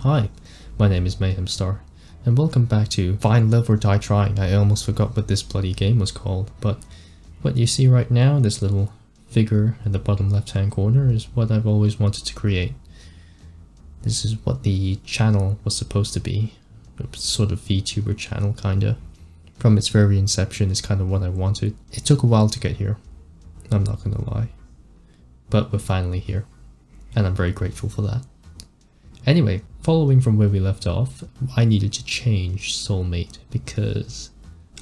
Hi, my name is Mayhem Star, and welcome back to Find Love or Die Trying. I almost forgot what this bloody game was called, but what you see right now, this little figure in the bottom left hand corner, is what I've always wanted to create. This is what the channel was supposed to be, a sort of VTuber channel kinda. From its very inception is kind of what I wanted. It took a while to get here, I'm not gonna lie, but we're finally here, and I'm very grateful for that. Anyway, following from where we left off, I needed to change soulmate because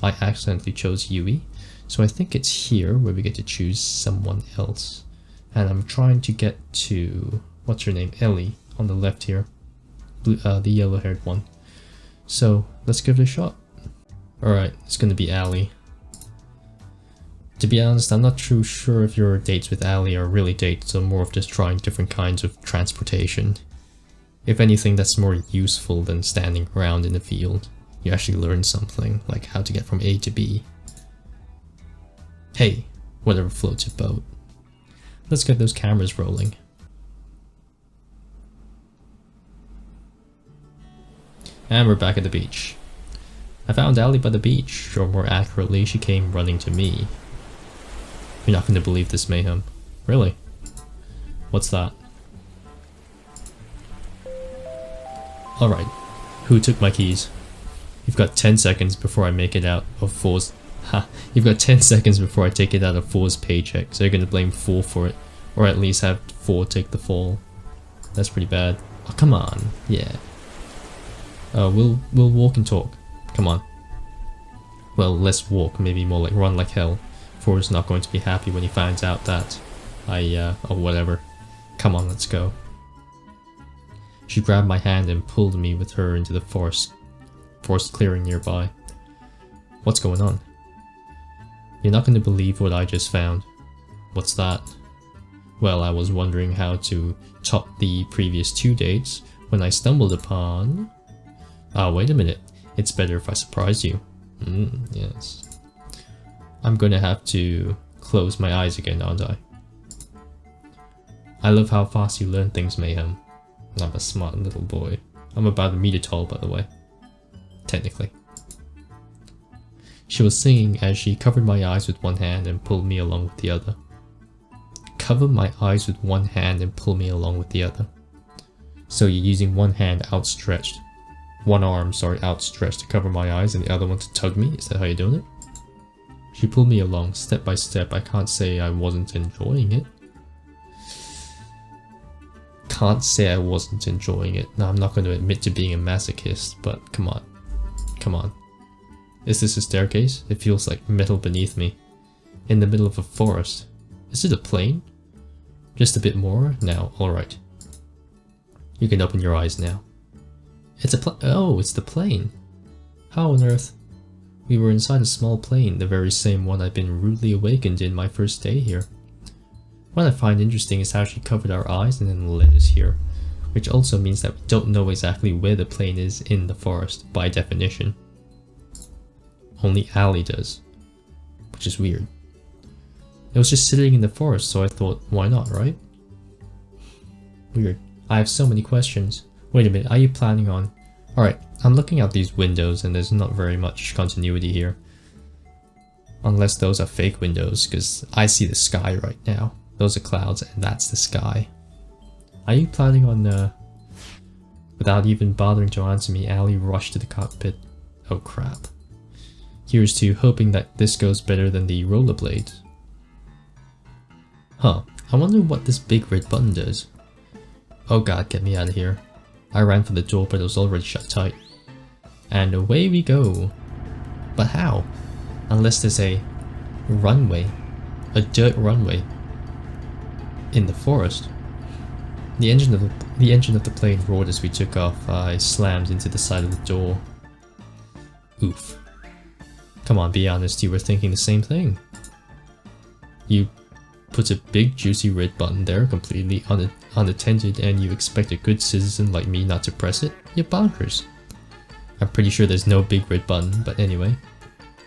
I accidentally chose Yui. So I think it's here where we get to choose someone else. And I'm trying to get to, what's her name, Ellie, on the left here. The yellow haired one. So let's give it a shot. Alright, it's gonna be Allie. To be honest, I'm not too sure if your dates with Allie are really dates or more of just trying different kinds of transportation. If anything, that's more useful than standing around in the field. You actually learn something, like how to get from A to B. Hey, whatever floats your boat. Let's get those cameras rolling. And we're back at the beach. I found Allie by the beach, or more accurately, she came running to me. You're not going to believe this, Mayhem. Really? What's that? Alright, who took my keys? You've got 10 seconds before I make it out of Four's... You've got 10 seconds before I take it out of Four's paycheck, so you're gonna blame Four for it. Or at least have Four take the fall. That's pretty bad. Oh, come on. Yeah. We'll walk and talk. Come on. Well, let's walk, maybe more like run like hell. Four's not going to be happy when he finds out that oh whatever. Come on, let's go. She grabbed my hand and pulled me with her into the forest clearing nearby. What's going on? You're not going to believe what I just found. What's that? Well, I was wondering how to top the previous 2 dates when I stumbled upon... Ah, wait a minute. It's better if I surprise you. Yes. I'm gonna have to close my eyes again, aren't I? I love how fast you learn things, Mayhem. I'm a smart little boy. I'm about 1 meter tall, by the way. Technically. She was singing as she covered my eyes with one hand and pulled me along with the other. Cover my eyes with one hand and pull me along with the other. So you're using one hand outstretched. One arm, sorry, outstretched to cover my eyes and the other one to tug me? Is that how you're doing it? She pulled me along step by step. I can't say I wasn't enjoying it. Can't say I wasn't enjoying it. Now, I'm not going to admit to being a masochist, but come on. Come on. Is this a staircase? It feels like metal beneath me. In the middle of a forest. Is it a plane? Just a bit more? Now, alright. You can open your eyes now. It's a oh, it's the plane. How on earth? We were inside a small plane, the very same one I'd been rudely awakened in my first day here. What I find interesting is how she covered our eyes and then led us here, which also means that we don't know exactly where the plane is in the forest, by definition. Only Allie does, which is weird. It was just sitting in the forest, so I thought, why not, right? Weird. I have so many questions. Wait a minute, are you planning on... Alright, I'm looking out these windows and there's not very much continuity here. Unless those are fake windows, because I see the sky right now. Those are clouds and that's the sky. Are you planning on, Without even bothering to answer me, Allie rushed to the cockpit. Oh crap. Here's to hoping that this goes better than the rollerblade. Huh, I wonder what this big red button does. Oh god, get me out of here. I ran for the door but it was already shut tight. And away we go. But how? Unless there's a runway. A dirt runway. In the forest. The engine of the plane roared as we took off. I slammed into the side of the door. Oof. Come on, be honest, you were thinking the same thing. You put a big juicy red button there completely unattended and you expect a good citizen like me not to press it? You're bonkers. I'm pretty sure there's no big red button, but anyway.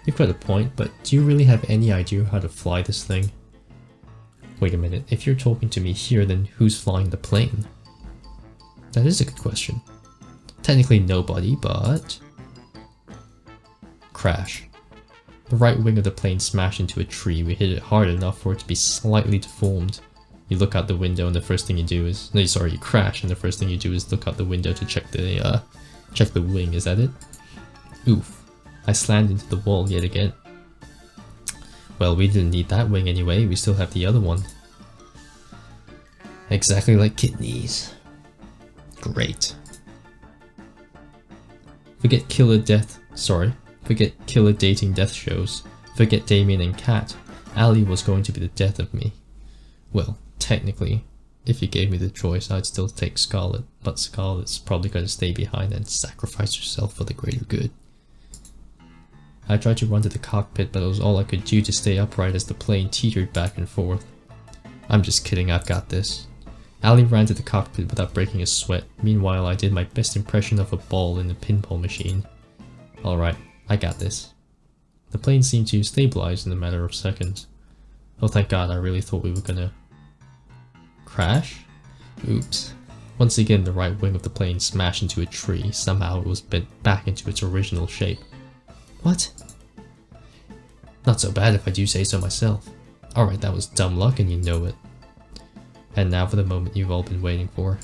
You've got a point, but do you really have any idea how to fly this thing? Wait a minute, if you're talking to me here, then who's flying the plane? That is a good question. Technically nobody, but... Crash. The right wing of the plane smashed into a tree. We hit it hard enough for it to be slightly deformed. You look out the window and the first thing you do is... No, sorry, you crash and the first thing you do is look out the window to check the wing. Is that it? Oof. I slammed into the wall yet again. Well, we didn't need that wing anyway. We still have the other one. Exactly like kidneys. Great. Forget killer dating death shows. Forget Damien and Kat. Ali was going to be the death of me. Well, technically, if you gave me the choice, I'd still take Scarlet, but Scarlet's probably going to stay behind and sacrifice herself for the greater good. I tried to run to the cockpit, but it was all I could do to stay upright as the plane teetered back and forth. I'm just kidding, I've got this. Ali ran to the cockpit without breaking a sweat. Meanwhile, I did my best impression of a ball in the pinball machine. Alright, I got this. The plane seemed to stabilize in a matter of seconds. Oh thank god, I really thought we were gonna... Crash? Oops. Once again, the right wing of the plane smashed into a tree. Somehow it was bent back into its original shape. What? Not so bad if I do say so myself. Alright, that was dumb luck and you know it. And now for the moment you've all been waiting for.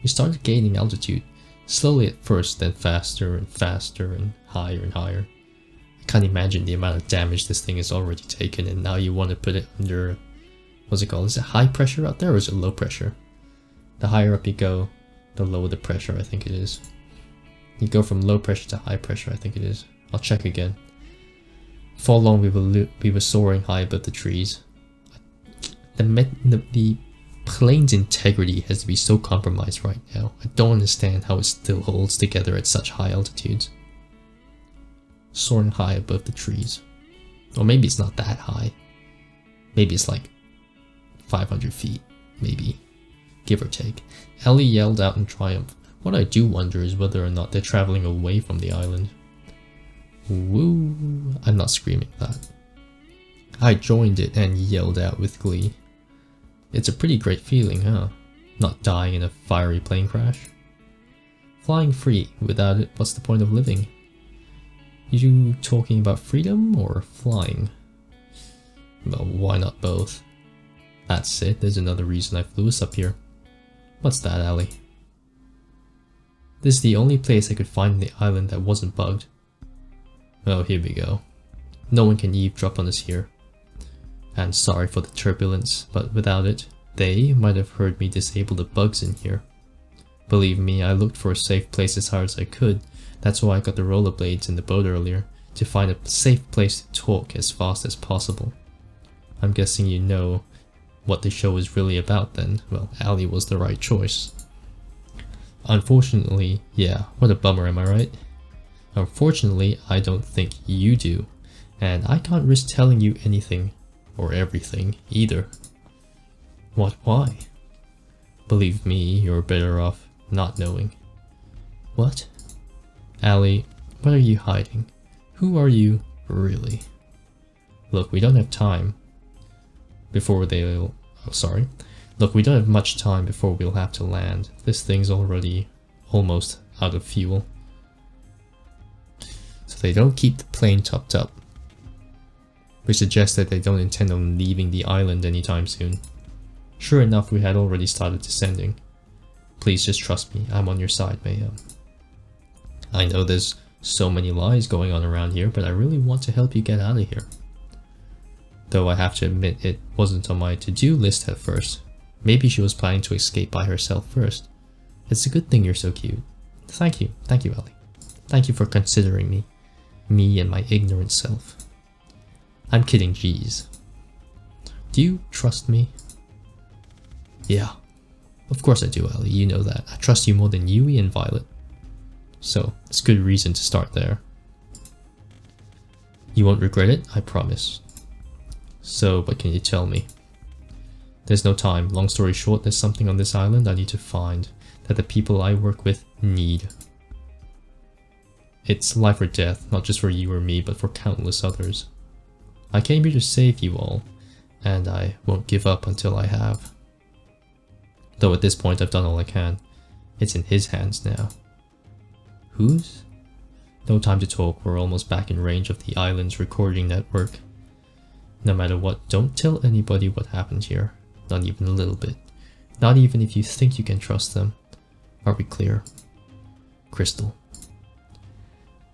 We started gaining altitude, slowly at first, then faster and faster and higher and higher. I can't imagine the amount of damage this thing has already taken, and now you want to put it under... What's it called? Is it high pressure out there or is it low pressure? The higher up you go, the lower the pressure I think it is. You go from low pressure to high pressure I think it is. I'll check again. For long we were soaring high above the trees. The plane's integrity has to be so compromised right now. I don't understand how it still holds together at such high altitudes. Soaring high above the trees. Or maybe it's not that high. Maybe it's like 500 feet, maybe. Give or take. Ellie yelled out in triumph. What I do wonder is whether or not they're traveling away from the island. Woo! I'm not screaming that. I joined it and yelled out with glee. It's a pretty great feeling, huh? Not dying in a fiery plane crash. Flying free. Without it, what's the point of living? You talking about freedom or flying? Well, why not both? That's it, there's another reason I flew us up here. What's that, Allie? This is the only place I could find on the island that wasn't bugged. Oh, here we go. No one can eavesdrop on us here. And sorry for the turbulence, but without it, they might have heard me disable the bugs in here. Believe me, I looked for a safe place as hard as I could. That's why I got the rollerblades in the boat earlier, to find a safe place to talk as fast as possible. I'm guessing you know what the show is really about then. Well, Allie was the right choice. Unfortunately, yeah, what a bummer, am I right? Unfortunately, I don't think you do, and I can't risk telling you anything. Or everything, either. What, why? Believe me, you're better off not knowing. What? Allie, what are you hiding? Who are you, really? Look, we don't have time before they'll... Oh, sorry. Look, we don't have much time before we'll have to land. This thing's already almost out of fuel. So they don't keep the plane topped up. Which suggests that they don't intend on leaving the island anytime soon. Sure enough, we had already started descending. Please just trust me, I'm on your side, Mayhem. I know there's so many lies going on around here, but I really want to help you get out of here. Though I have to admit it wasn't on my to-do list at first. Maybe she was planning to escape by herself first. It's a good thing you're so cute. Thank you, Ellie. Thank you for considering me. Me and my ignorant self. I'm kidding, geez. Do you trust me? Yeah. Of course I do, Ellie, you know that. I trust you more than Yui and Violet. So, it's good reason to start there. You won't regret it, I promise. So, what can you tell me? There's no time. Long story short, there's something on this island I need to find that the people I work with need. It's life or death, not just for you or me, but for countless others. I came here to save you all, and I won't give up until I have. Though at this point I've done all I can. It's in his hands now. Whose? No time to talk, we're almost back in range of the island's recording network. No matter what, don't tell anybody what happened here. Not even a little bit. Not even if you think you can trust them. Are we clear? Crystal.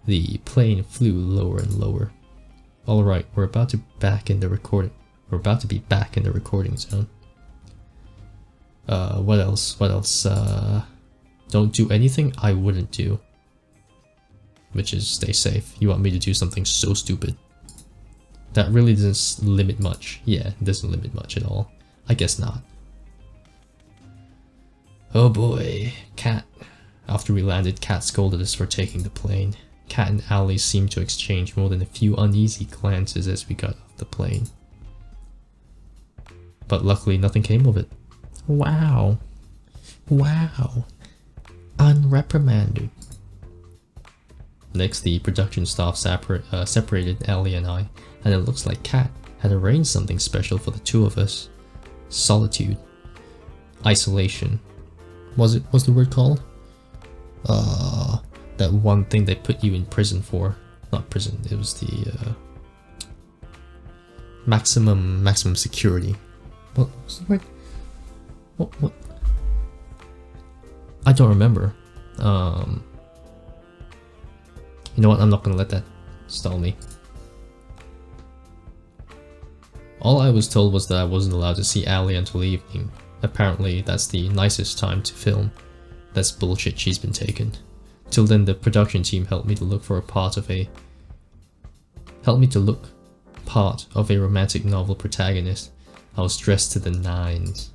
The plane flew lower and lower. Alright, we're about to be back in the recording zone. What else? Don't do anything I wouldn't do. Which is stay safe. You want me to do something so stupid? That really doesn't limit much. Yeah, it doesn't limit much at all. I guess not. Oh boy, Kat. After we landed, Kat scolded us for taking the plane. Kat and Ali seemed to exchange more than a few uneasy glances as we got off the plane. But luckily nothing came of it. Wow. Wow. Unreprimanded. Next, the production staff separated Ali and I, and it looks like Kat had arranged something special for the two of us. Solitude. Isolation. What's the word called? That one thing they put you in prison for. Not prison, it was the maximum security. What's the word? What? I don't remember. You know what, I'm not gonna let that stall me. All I was told was that I wasn't allowed to see Ali until evening. Apparently that's the nicest time to film. That's bullshit, she's been taken. Till then the production team helped me to look part of a romantic novel protagonist. I was dressed to the nines.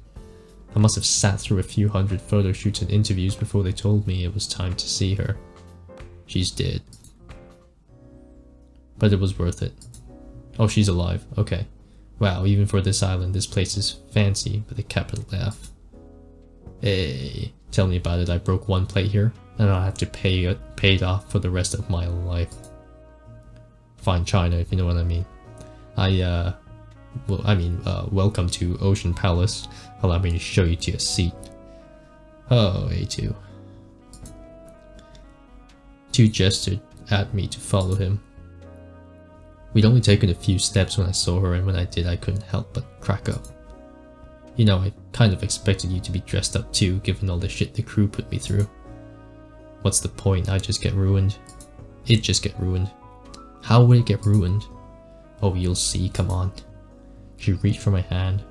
I must have sat through a few hundred photo shoots and interviews before they told me it was time to see her. She's dead. But it was worth it. Oh, she's alive. Okay. Wow, even for this island, this place is fancy with a capital F. Hey, tell me about it. I broke one plate here, and I'll have to pay it off for the rest of my life. Fine China, if you know what I mean. Welcome to Ocean Palace. Allow me to show you to your seat. Oh, A2. Tu gestured at me to follow him. We'd only taken a few steps when I saw her, and when I did, I couldn't help but crack up. You know, I kind of expected you to be dressed up too, given all the shit the crew put me through. What's the point? I just get ruined. It just get ruined. How would it get ruined? Oh, you'll see, come on. She reached for my hand.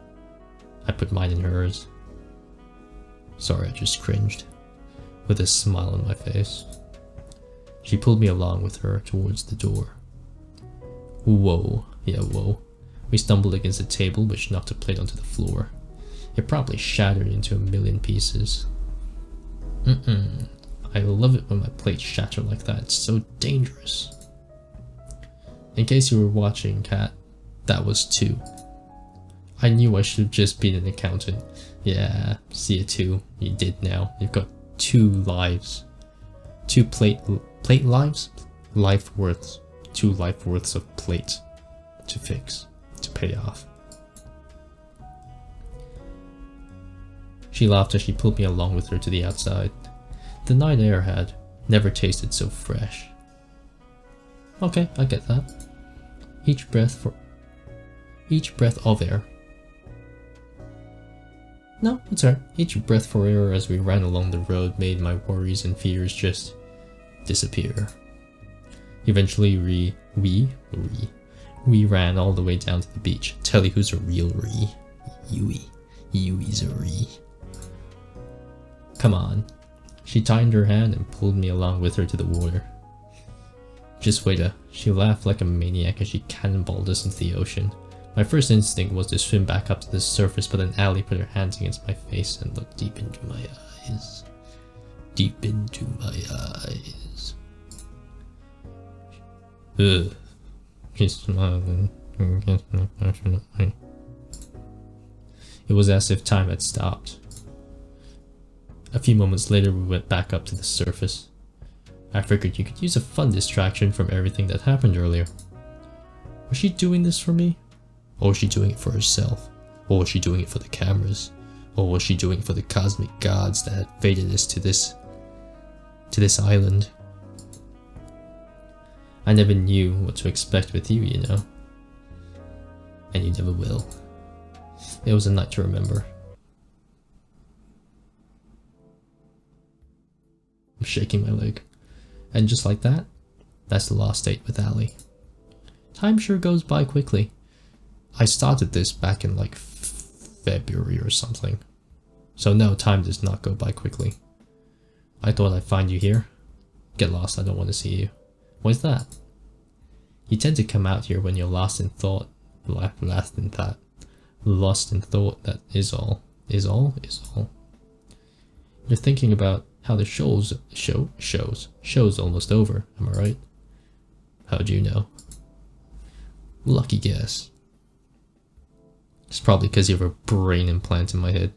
I put mine in hers. Sorry, I just cringed, with a smile on my face. She pulled me along with her towards the door. Whoa, yeah, whoa. We stumbled against a table which knocked a plate onto the floor. It probably shattered into a million pieces. I love it when my plates shatter like that, it's so dangerous. In case you were watching, Kat, that was 2. I knew I should have just been an accountant. Yeah, see it too. You did now. You've got 2 lives. 2 plate lives? Life worths. 2 life worths of plate to fix, to pay off. She laughed as she pulled me along with her to the outside. The night air had never tasted so fresh. Okay, I get that. Each breath of air. No, it's alright. Each breath for air as we ran along the road made my worries and fears just disappear. Eventually we ran all the way down to the beach. Tell you who's a real Ree. Yui's a Ree. Come on. She tightened her hand and pulled me along with her to the water. Just wait she laughed like a maniac as she cannonballed us into the ocean. My first instinct was to swim back up to the surface, but then Ali put her hands against my face and looked deep into my eyes. Deep into my eyes. Ugh. She's smiling. It was as if time had stopped. A few moments later we went back up to the surface. I figured you could use a fun distraction from everything that happened earlier. Was she doing this for me? Or was she doing it for herself? Or was she doing it for the cameras? Or was she doing for the cosmic gods that had fated us to this island? I never knew what to expect with you, you know. And you never will. It was a night to remember. I'm shaking my leg. And just like that, that's the last date with Ali. Time sure goes by quickly. I started this back in like February or something. So no, time does not go by quickly. I thought I'd find you here. Get lost, I don't want to see you. Why's that? You tend to come out here when you're lost in thought. Lost in thought, that is all. Is all? You're thinking about how the show's almost over, am I right? How'd you know? Lucky guess. It's probably because you have a brain implant in my head.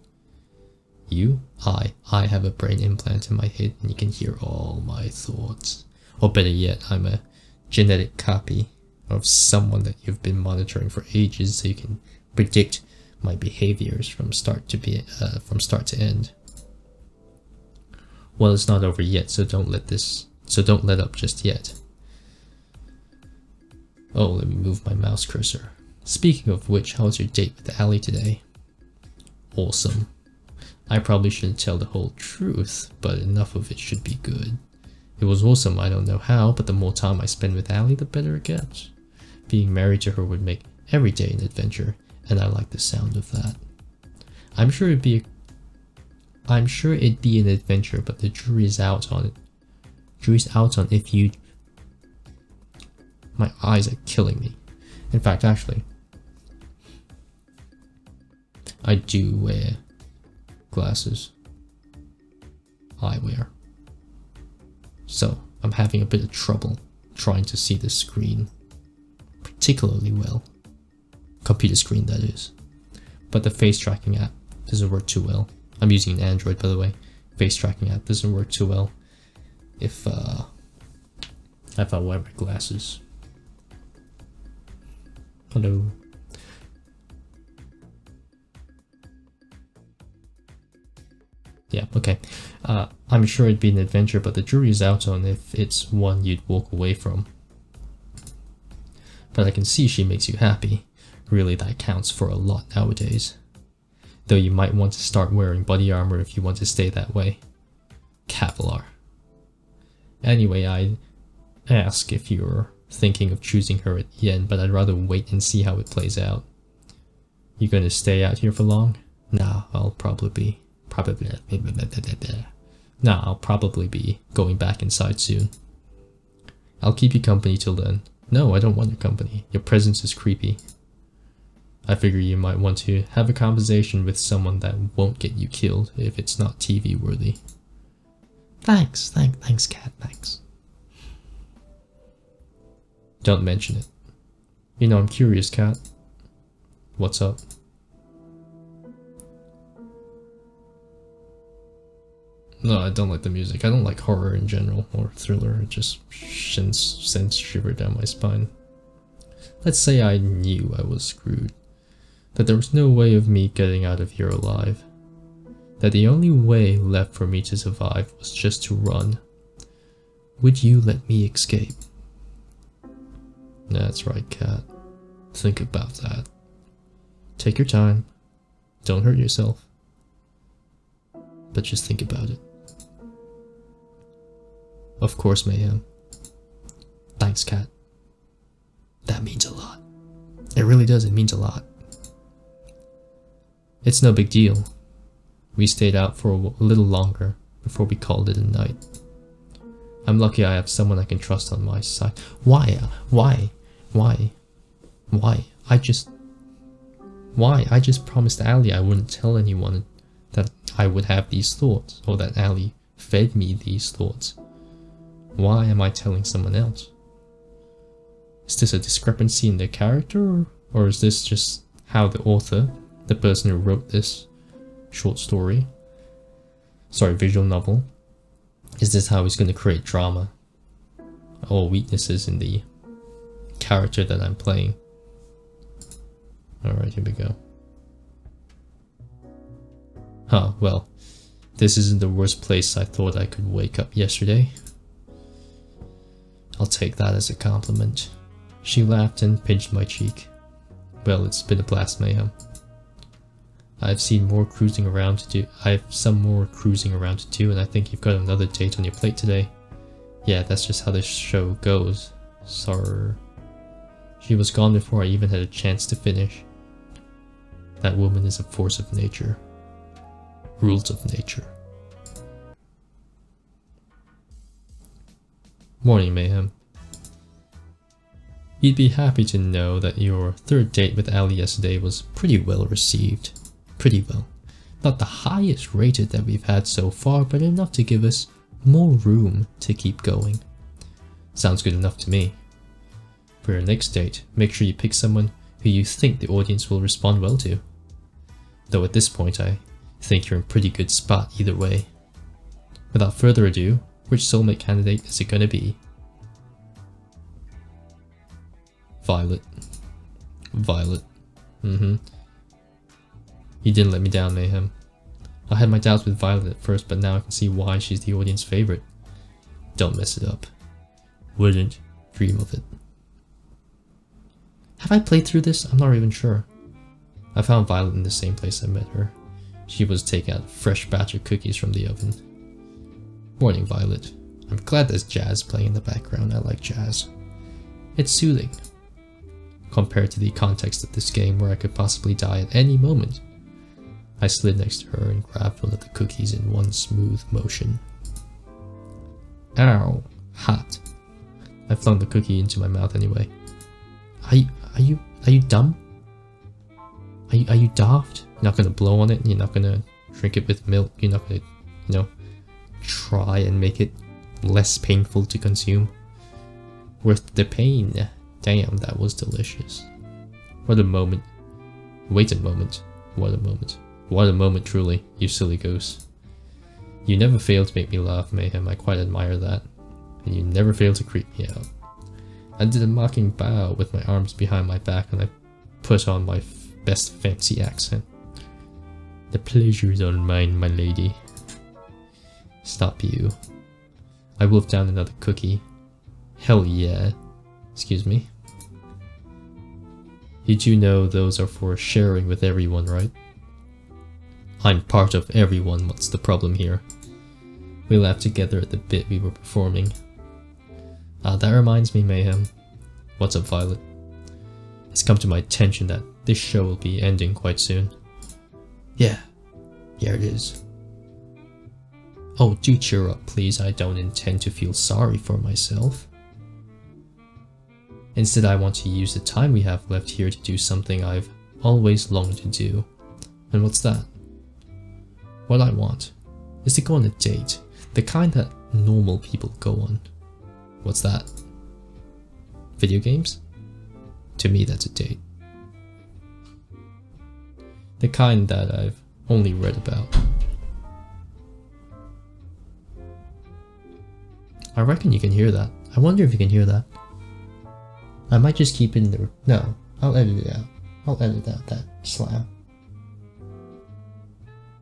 You? I have a brain implant in my head and you can hear all my thoughts. Or better yet, I'm a genetic copy of someone that you've been monitoring for ages so you can predict my behaviors from start to end. Well, it's not over yet, so don't let up just yet. Oh, let me move my mouse cursor. Speaking of which, how was your date with Ali today? Awesome. I probably shouldn't tell the whole truth, but enough of it should be good. It was awesome, I don't know how, but the more time I spend with Ali, the better it gets. Being married to her would make every day an adventure, and I like the sound of that. I'm sure it'd be an adventure, but the jury's out on it. Jury's out on if you... My eyes are killing me. In fact, actually, I do wear glasses. Eyewear. So, I'm having a bit of trouble trying to see the screen particularly well. Computer screen, that is. But the face tracking app doesn't work too well. I'm using an Android, by the way. Face tracking app doesn't work too well if I wear my glasses. Hello. Yeah, okay. I'm sure it'd be an adventure, but the jury's out on if it's one you'd walk away from. But I can see she makes you happy. Really, that counts for a lot nowadays. Though you might want to start wearing body armor if you want to stay that way. Kevlar. Anyway, I'd ask if you're thinking of choosing her at the end, but I'd rather wait and see how it plays out. You gonna stay out here for long? Nah, I'll probably be going back inside soon. I'll keep you company till then. No, I don't want your company. Your presence is creepy. I figure you might want to have a conversation with someone that won't get you killed if it's not TV worthy. Thanks, Cat, thanks. Don't mention it. You know, I'm curious, Cat. What's up? No, I don't like the music. I don't like horror in general, or thriller. It just sends shiver down my spine. Let's say I knew I was screwed. That there was no way of me getting out of here alive. That the only way left for me to survive was just to run. Would you let me escape? That's right, Cat. Think about that. Take your time. Don't hurt yourself. But just think about it. Of course, Mayhem. Thanks, Cat. That means a lot. It really does, it means a lot. It's no big deal. We stayed out for a little longer before we called it a night. I'm lucky I have someone I can trust on my side. Why? I just promised Ali I wouldn't tell anyone that I would have these thoughts, or that Ali fed me these thoughts. Why am I telling someone else? Is this a discrepancy in their character, or is this just how the author, the person who wrote this visual novel, is this how he's going to create drama or weaknesses in the character that I'm playing? Alright, here we go. Huh, well, this isn't the worst place I thought I could wake up yesterday. I'll take that as a compliment. She laughed and pinched my cheek. Well, it's been a blast, Mayhem. I've some more cruising around to do, and I think you've got another date on your plate today. Yeah, that's just how this show goes. Sorry. She was gone before I even had a chance to finish. That woman is a force of nature. Rules of nature. Morning, Mayhem. You'd be happy to know that your third date with Ali yesterday was pretty well received. Pretty well. Not the highest rated that we've had so far, but enough to give us more room to keep going. Sounds good enough to me. For your next date, make sure you pick someone who you think the audience will respond well to. Though at this point I think you're in pretty good spot either way. Without further ado, which soulmate candidate is it gonna be? Violet. Violet. You didn't let me down, Mayhem. I had my doubts with Violet at first, but now I can see why she's the audience favorite. Don't mess it up. Wouldn't dream of it. Have I played through this? I'm not even sure. I found Violet in the same place I met her. She was taking out a fresh batch of cookies from the oven. Morning, Violet. I'm glad there's jazz playing in the background. I like jazz. It's soothing. Compared to the context of this game where I could possibly die at any moment. I slid next to her and grabbed one of the cookies in one smooth motion. Ow, hot. I flung the cookie into my mouth anyway. Are you dumb? Are you daft? You're not gonna blow on it, and you're not gonna drink it with milk, you're not gonna, try and make it less painful to consume. Worth the pain. Damn, that was delicious. What a moment. Wait a moment. What a moment. What a moment truly, you silly goose. You never fail to make me laugh, Mayhem. I quite admire that. And you never fail to creep me out. I did a mocking bow with my arms behind my back and I put on my best fancy accent. The pleasure is all mine, my lady. Stop you. I wolfed down another cookie. Hell yeah. Excuse me. You do know those are for sharing with everyone, right? I'm part of everyone, what's the problem here? We laughed together at the bit we were performing. That reminds me, Mayhem. What's up, Violet? It's come to my attention that this show will be ending quite soon. Yeah it is. Oh, do cheer up, please. I don't intend to feel sorry for myself. Instead, I want to use the time we have left here to do something I've always longed to do. And what's that? What I want is to go on a date, the kind that normal people go on. What's that? Video games? To me, that's a date. The kind that I've only read about. I reckon you can hear that. I wonder if you can hear that. I might just keep it in there. No, I'll edit it out. I'll edit out that slam.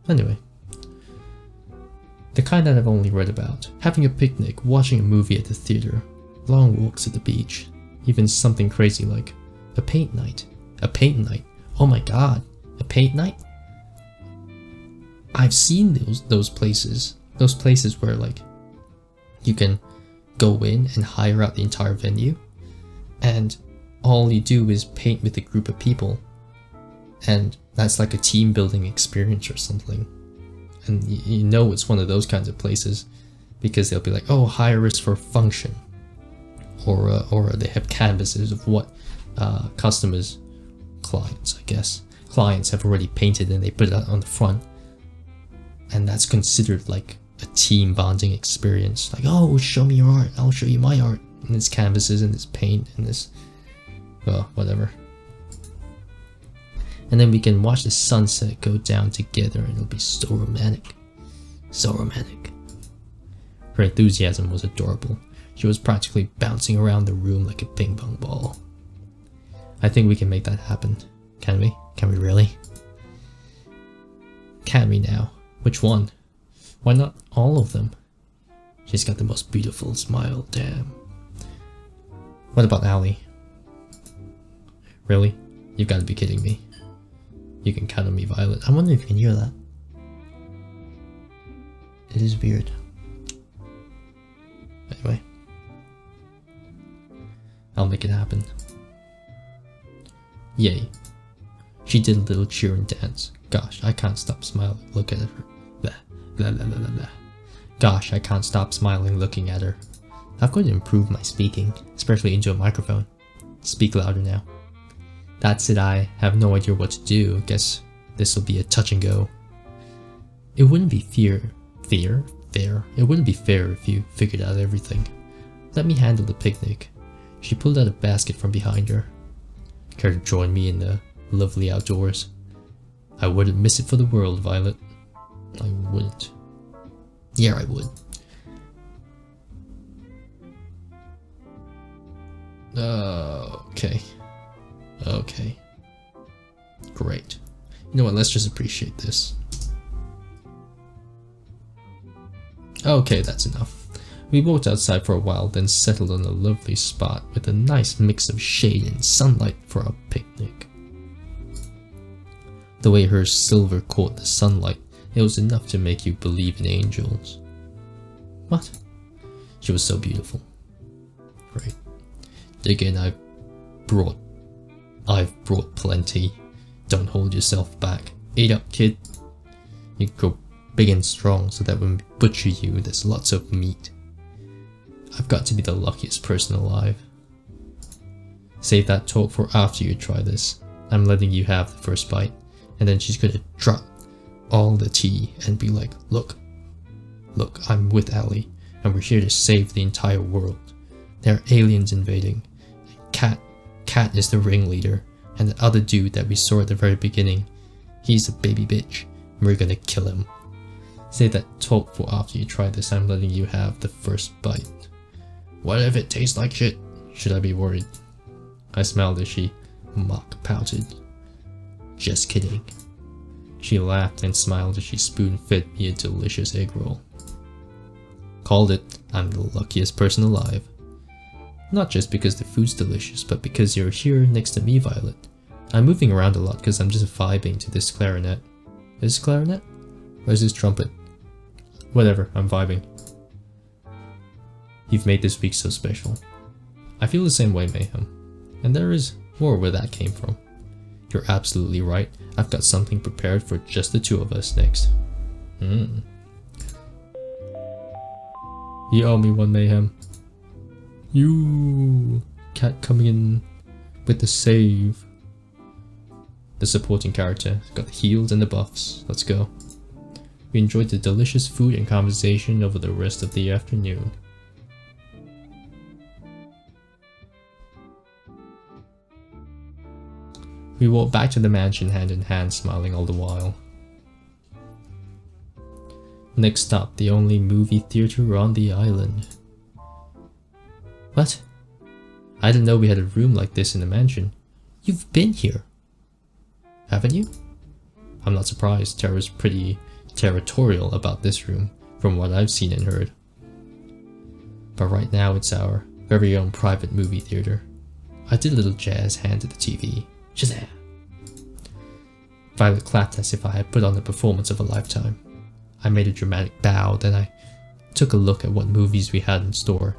Anyway. The kind that I've only read about. Having a picnic, watching a movie at the theater, long walks at the beach, even something crazy like a paint night. A paint night. Oh my god, a paint night? I've seen those places. Those places where like you can go in and hire out the entire venue and all you do is paint with a group of people and that's like a team building experience or something. And you know it's one of those kinds of places because they'll be like, oh, hire us for a function. Or they have canvases of what customers, clients I guess, clients have already painted and they put it out on the front. And that's considered like a team bonding experience. Like, oh, show me your art, I'll show you my art. And there's canvases and there's paint and this, well, whatever. And then we can watch the sunset go down together and it'll be so romantic. So romantic. Her enthusiasm was adorable. She was practically bouncing around the room like a ping pong ball. I think we can make that happen. Can we? Can we really? Can we now? Which one? Why not all of them? She's got the most beautiful smile, damn. What about Allie? Really? You've got to be kidding me. You can count on me, Violet. I wonder if you can hear that. It is weird. Anyway. I'll make it happen. Yay. She did a little cheer and dance. Gosh, I can't stop smiling. Look at her. Blah, blah, blah, blah, blah. Gosh, I can't stop smiling looking at her. I've got to improve my speaking, especially into a microphone. Speak louder now. That's it, I have no idea what to do. Guess this will be a touch and go. It wouldn't be fair. It wouldn't be fair if you figured out everything. Let me handle the picnic. She pulled out a basket from behind her. Care to join me in the lovely outdoors? I wouldn't miss it for the world, Violet. I wouldn't. Yeah, I would. Okay. Okay. Great. You know what, let's just appreciate this. Okay, that's enough. We walked outside for a while, then settled on a lovely spot with a nice mix of shade and sunlight for our picnic. The way her silver caught the sunlight, it was enough to make you believe in angels. What? She was so beautiful. Right. Again, I've brought plenty. Don't hold yourself back. Eat up, kid. You go big and strong so that when we butcher you, there's lots of meat. I've got to be the luckiest person alive. Save that talk for after you try this. I'm letting you have the first bite, and then she's gonna drop all the tea and be like, look, I'm with Allie, and we're here to save the entire world. There are aliens invading. Cat is the ringleader, and the other dude that we saw at the very beginning, he's a baby bitch, and we're gonna kill him. Save that talk for after you try this. I'm letting you have the first bite. What if it tastes like shit? Should I be worried? I smiled as she mock pouted. Just kidding. She laughed and smiled as she spoon-fed me a delicious egg roll. Called it. I'm the luckiest person alive. Not just because the food's delicious, but because you're here next to me, Violet. I'm moving around a lot because I'm just vibing to this clarinet. Is this clarinet? Or is this trumpet? Whatever, I'm vibing. You've made this week so special. I feel the same way, Mayhem. And there is more where that came from. You're absolutely right. I've got something prepared for just the two of us next. You owe me one, Mayhem. You cat coming in with the save. The supporting character got the heals and the buffs. Let's go. We enjoyed the delicious food and conversation over the rest of the afternoon. We walked back to the mansion hand in hand, smiling all the while. Next stop, the only movie theater on the island. What? I didn't know we had a room like this in the mansion. You've been here, haven't you? I'm not surprised. Tara's pretty territorial about this room, from what I've seen and heard. But right now it's our very own private movie theater. I did a little jazz hand to the TV. Shazam! Violet clapped as if I had put on the performance of a lifetime. I made a dramatic bow, then I took a look at what movies we had in store.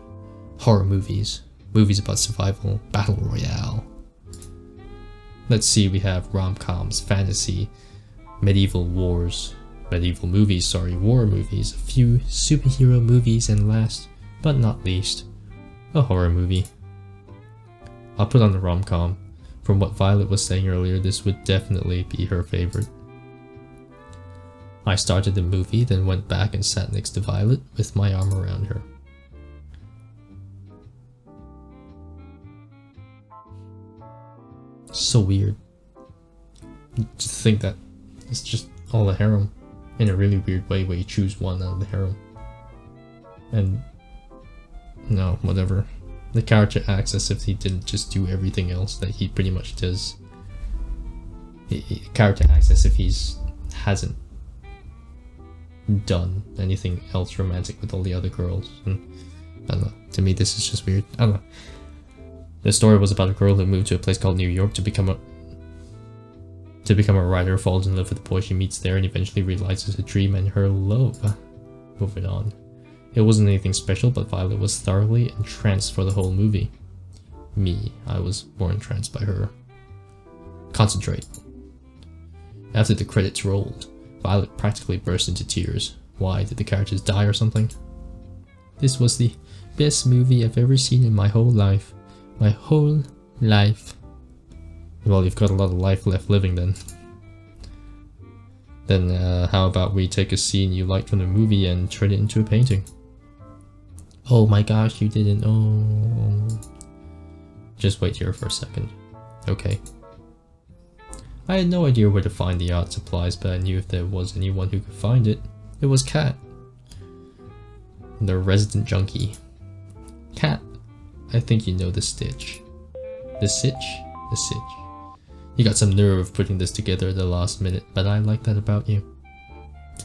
Horror movies, movies about survival, battle royale. Let's see, we have rom-coms, fantasy, war movies, a few superhero movies, and last but not least, a horror movie. I'll put on the rom-com. From what Violet was saying earlier, this would definitely be her favorite. I started the movie, then went back and sat next to Violet with my arm around her. So weird to think that it's just all a harem in a really weird way where you choose one out of the harem. And no, whatever. The character acts as if he didn't just do everything else that he pretty much does. The character acts as if hasn't done anything else romantic with all the other girls. And I don't know, to me this is just weird. I don't know. The story was about a girl who moved to a place called New York to become a writer, falls in love with the boy she meets there, and eventually realizes her dream and her love. Moving on. It wasn't anything special, but Violet was thoroughly entranced for the whole movie. Me, I was more entranced by her. Concentrate. After the credits rolled, Violet practically burst into tears. Why, did the characters die or something? This was the best movie I've ever seen in my whole life. My whole life. Well, you've got a lot of life left living then. Then how about we take a scene you liked from the movie and turn it into a painting? Oh my gosh, you didn't. Oh. Just wait here for a second. Okay. I had no idea where to find the art supplies, but I knew if there was anyone who could find it, it was Kat. The resident junkie. Kat, I think you know the stitch. The sitch? The sitch. You got some nerve putting this together at the last minute, but I like that about you.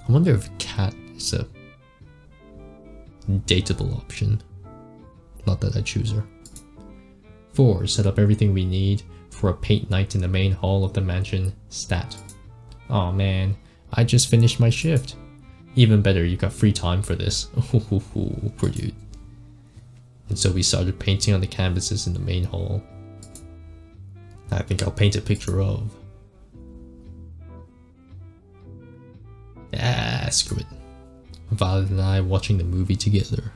I wonder if Kat is a dateable option. Not that I choose her. 4. Set up everything we need for a paint night in the main hall of the mansion. Stat. Aw man, I just finished my shift. Even better, you got free time for this. Poor dude. And so we started painting on the canvases in the main hall. I think I'll paint a picture of. Ah, screw it. Violet and I watching the movie together.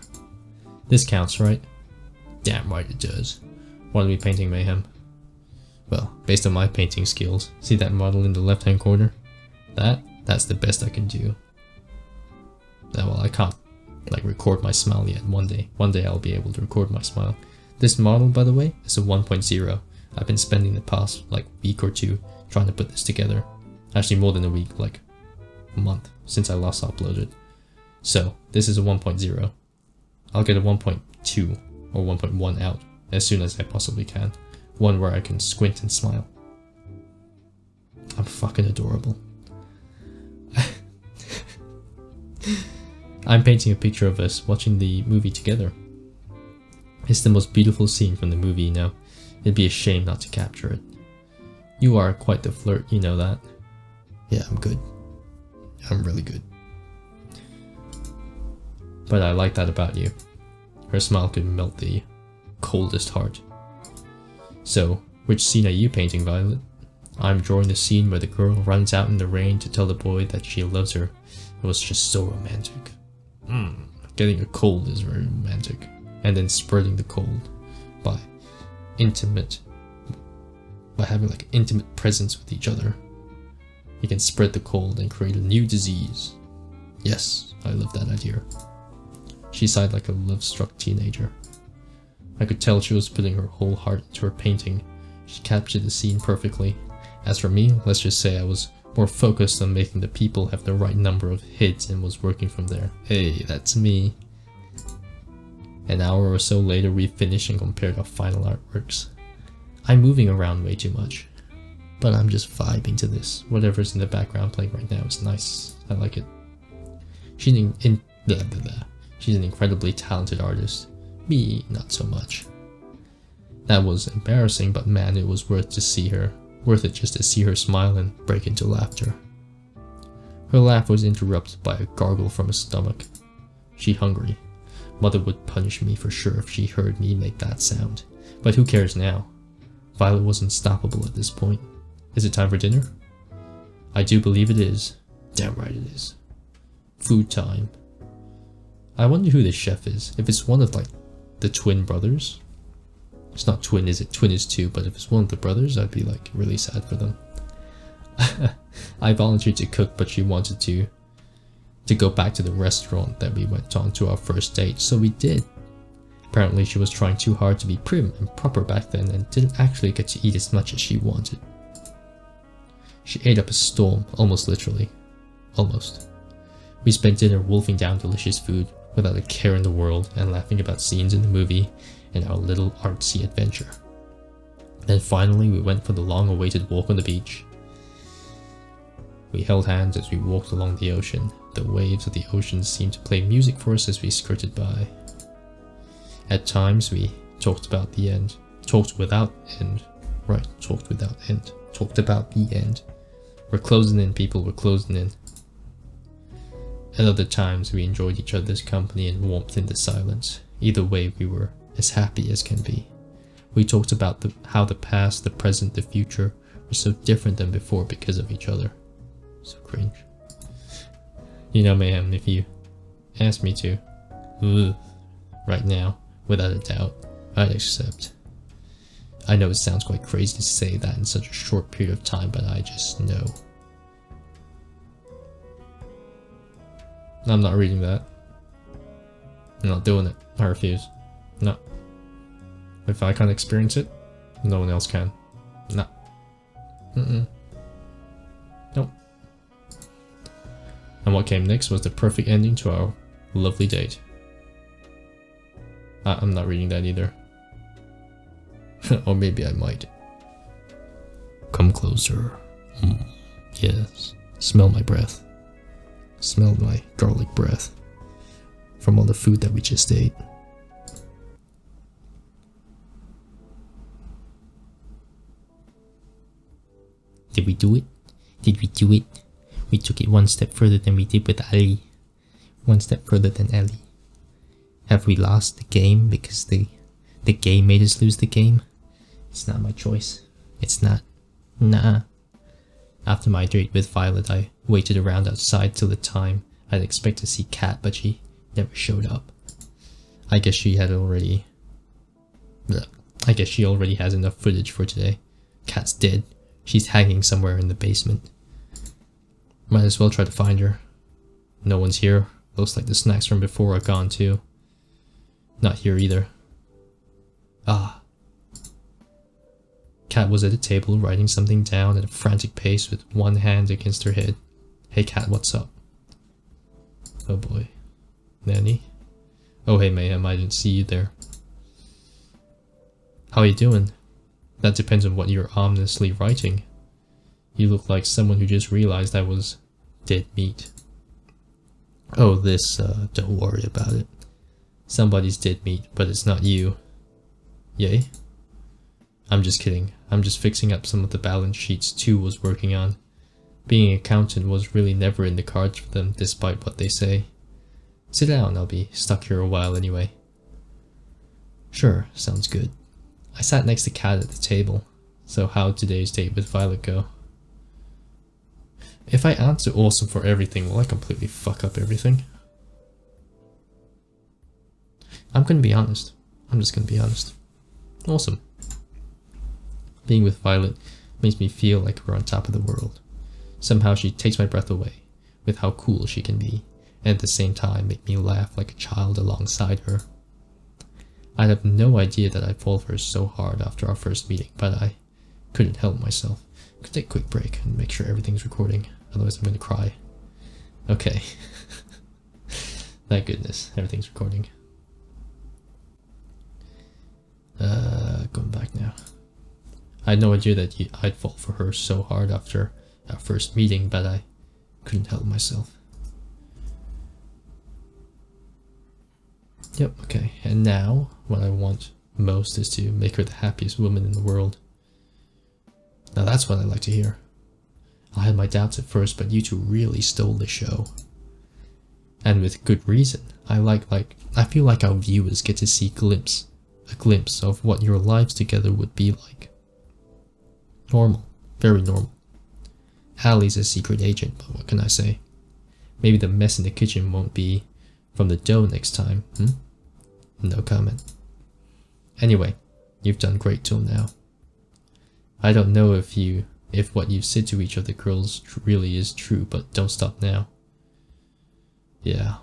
This counts, right? Damn right it does. What are we painting, Mayhem? Well, based on my painting skills, see that model in the left hand corner? That's the best I can do. Well, I can't like record my smile yet. One day I'll be able to record my smile. This model, by the way, is a 1.0. I've been spending the past like week or two trying to put this together. Actually more than a week, like a month since I last uploaded. So this is a 1.0. I'll get a 1.2 or 1.1 out as soon as I possibly can. One where I can squint and smile. I'm fucking adorable. I'm painting a picture of us watching the movie together. It's the most beautiful scene from the movie, you know. It'd be a shame not to capture it. You are quite the flirt, you know that. Yeah, I'm good. I'm really good. But I like that about you. Her smile could melt the coldest heart. So, which scene are you painting, Violet? I'm drawing the scene where the girl runs out in the rain to tell the boy that she loves her. It was just so romantic. Getting a cold is very romantic. And then spreading the cold by having like intimate presence with each other. You can spread the cold and create a new disease. Yes, I love that idea. She sighed like a love-struck teenager. I could tell she was putting her whole heart into her painting. She captured the scene perfectly. As for me, let's just say I was more focused on making the people have the right number of hits and was working from there. Hey, that's me. An hour or so later, we finished and compared our final artworks. I'm moving around way too much, but I'm just vibing to this. Whatever's in the background playing right now is nice. I like it. She's an incredibly talented artist. Me, not so much. That was embarrassing, but man, it was worth it just to see her smile and break into laughter. Her laugh was interrupted by a gargle from her stomach. She hungry. Mother would punish me for sure if she heard me make that sound. But who cares now? Violet was unstoppable at this point. Is it time for dinner? I do believe it is. Damn right it is. Food time. I wonder who the chef is. If it's one of like the twin brothers. It's not twin, is it? Twin is two, but if it's one of the brothers, I'd be like really sad for them. I volunteered to cook, but she wanted to go back to the restaurant that we went on to our first date, so we did. Apparently she was trying too hard to be prim and proper back then and didn't actually get to eat as much as she wanted. She ate up a storm, almost literally. Almost. We spent dinner wolfing down delicious food without a care in the world and laughing about scenes in the movie and our little artsy adventure. Then finally we went for the long-awaited walk on the beach. We held hands as we walked along the ocean, The waves of the ocean seemed to play music for us as we skirted by. At times we talked about the end. Talked without end. Right, talked without end. Talked about the end. We're closing in, people, we're closing in. At other times we enjoyed each other's company and warmth in the silence. Either way, we were as happy as can be. We talked about how the past, the present, the future were so different than before because of each other. So cringe. You know, Mayhem, if you asked me to, right now, without a doubt, I'd accept. I know it sounds quite crazy to say that in such a short period of time, but I just know. I'm not reading that. I'm not doing it. I refuse. No. If I can't experience it, no one else can. No. Nope. And what came next was the perfect ending to our lovely date. I'm not reading that either. Or maybe I might. Come closer. Yes. Smell my breath. Smell my garlic breath. From all the food that we just ate. Did we do it? Did we do it? We took it one step further than we did with Ali. One step further than Ali. Have we lost the game because the game made us lose the game? It's not my choice. It's not. Nah. After my date with Violet, I waited around outside till the time I'd expect to see Kat, but she never showed up. I guess she already has enough footage for today. Kat's dead. She's hanging somewhere in the basement. Might as well try to find her. No one's here. Looks like the snacks from before are gone too. Not here either. Ah. Kat was at a table writing something down at a frantic pace with one hand against her head. Hey Kat, what's up? Oh boy. Nanny? Oh hey Mayhem, I didn't see you there. How you doing? That depends on what you're ominously writing. You look like someone who just realized I was dead meat. Oh this, don't worry about it. Somebody's dead meat, but it's not you. Yay? I'm just kidding. I'm just fixing up some of the balance sheets 2 was working on. Being an accountant was really never in the cards for them, despite what they say. Sit down, I'll be stuck here a while anyway. Sure, sounds good. I sat next to Kat at the table. So how'd today's date with Violet go? If I answer awesome for everything, will I completely fuck up everything? I'm gonna be honest. I'm just gonna be honest. Awesome. Being with Violet makes me feel like we're on top of the world. Somehow she takes my breath away with how cool she can be, and at the same time make me laugh like a child alongside her. I had no idea that I'd fall for her so hard after our first meeting, but I couldn't help myself. Could take a quick break and make sure everything's recording, otherwise I'm gonna cry. Okay. Thank goodness, everything's recording. Going back now. I had no idea that I'd fall for her so hard after our first meeting, but I couldn't help myself. Yep, okay, and now what I want most is to make her the happiest woman in the world. Now that's what I like to hear. I had my doubts at first, but you two really stole the show. And with good reason. I feel like our viewers get to see a glimpse of what your lives together would be like. Normal, very normal. Allie's a secret agent, but what can I say? Maybe the mess in the kitchen won't be from the dough next time, No comment. Anyway, you've done great till now. I don't know if what you've said to each of the girls really is true, but don't stop now. Yeah.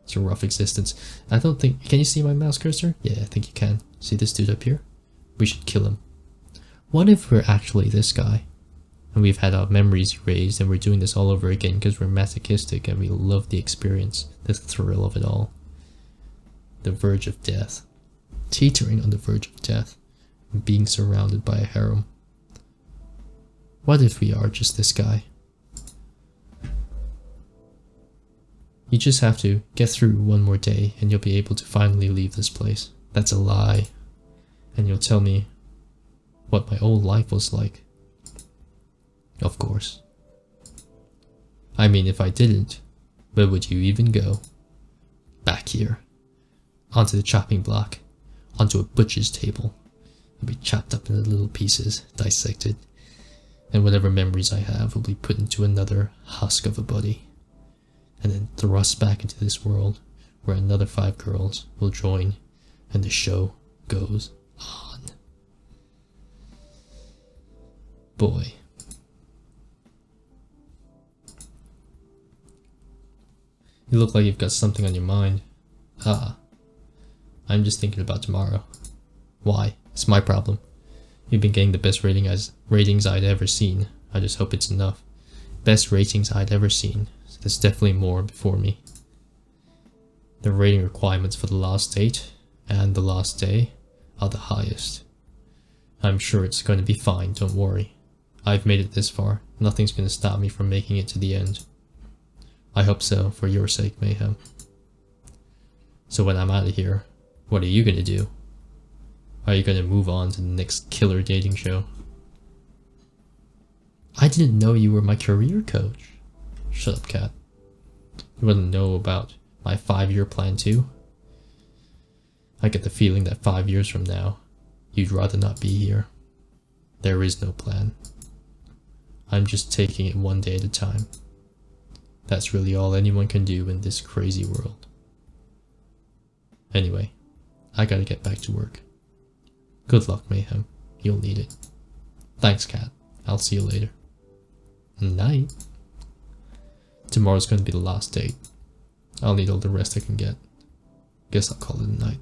It's a rough existence. I don't think... Can you see my mouse cursor? Yeah, I think you can. See this dude up here? We should kill him. What if we're actually this guy? And we've had our memories erased and we're doing this all over again because we're masochistic and we love the experience, the thrill of it all. The verge of death. Teetering on the verge of death. And being surrounded by a harem. What if we are just this guy? You just have to get through one more day and you'll be able to finally leave this place. That's a lie. And you'll tell me what my old life was like. Of course. I mean, if I didn't, where would you even go? Back here. Onto the chopping block. Onto a butcher's table. And be chopped up into little pieces, dissected. And whatever memories I have will be put into another husk of a body. And then thrust back into this world where another 5 girls will join and the show goes on. Boy. You look like you've got something on your mind. Ah. I'm just thinking about tomorrow. Why? It's my problem. You've been getting the best ratings I'd ever seen. I just hope it's enough. Best ratings I'd ever seen. So there's definitely more before me. The rating requirements for the last date and the last day are the highest. I'm sure it's going to be fine, don't worry. I've made it this far. Nothing's going to stop me from making it to the end. I hope so, for your sake, Mayhem. So when I'm out of here, what are you going to do? Are you going to move on to the next killer dating show? I didn't know you were my career coach. Shut up, Kat. You wouldn't know about my 5-year plan too? I get the feeling that 5 years from now, you'd rather not be here. There is no plan. I'm just taking it one day at a time. That's really all anyone can do in this crazy world. Anyway, I gotta get back to work. Good luck, Mayhem. You'll need it. Thanks, Kat. I'll see you later. Night. Tomorrow's gonna be the last date. I'll need all the rest I can get. Guess I'll call it a night.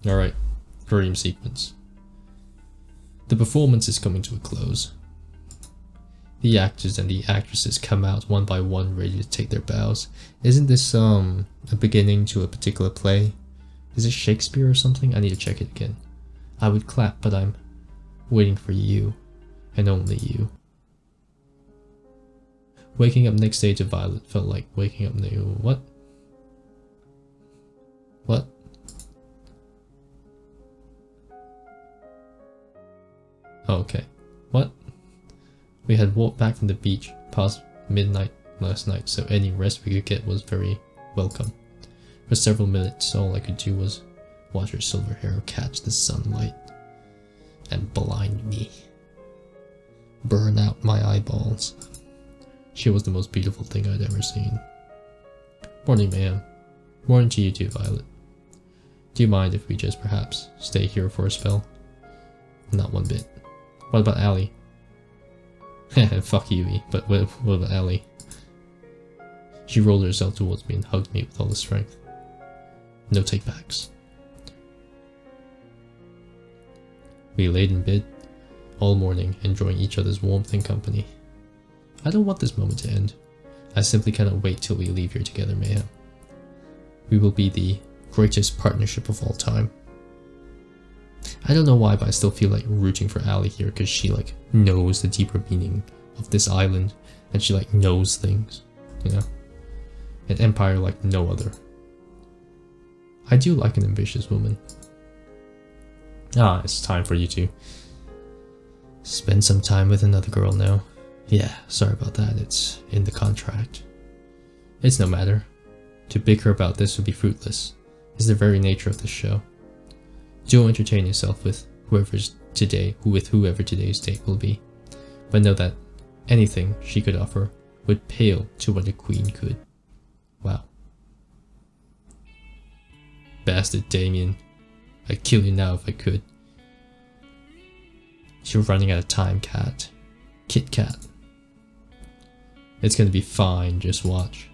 Alright, dream sequence. The performance is coming to a close. The actors and the actresses come out one by one ready to take their bows. Isn't this a beginning to a particular play? Is it Shakespeare or something? I need to check it again. I would clap, but I'm waiting for you, and only you. Waking up next day to Violet felt like waking up new. What? What? Oh, okay. What? We had walked back from the beach past midnight last night, so any rest we could get was very welcome. For several minutes, all I could do was watch her silver hair catch the sunlight and blind me. Burn out my eyeballs. She was the most beautiful thing I'd ever seen. Morning, ma'am. Morning to you too, Violet. Do you mind if we just perhaps stay here for a spell? Not one bit. What about Allie? Fuck you, E. But what about Allie? She rolled herself towards me and hugged me with all the strength. No takebacks. We laid in bed all morning, enjoying each other's warmth and company. I don't want this moment to end. I simply cannot wait till we leave here together, Mayhem. We will be the greatest partnership of all time. I don't know why, but I still feel like rooting for Allie here because she like knows the deeper meaning of this island and she like knows things, you know? An empire like no other. I do like an ambitious woman. Ah, it's time for you to spend some time with another girl now. Yeah, sorry about that, it's in the contract. It's no matter. To bicker about this would be fruitless. It's the very nature of this show. Do entertain yourself with whoever today's date will be, but know that anything she could offer would pale to what a queen could. Wow. Bastard Damien. I'd kill you now if I could. You're running out of time, Cat. Kit Kat. It's gonna be fine, just watch.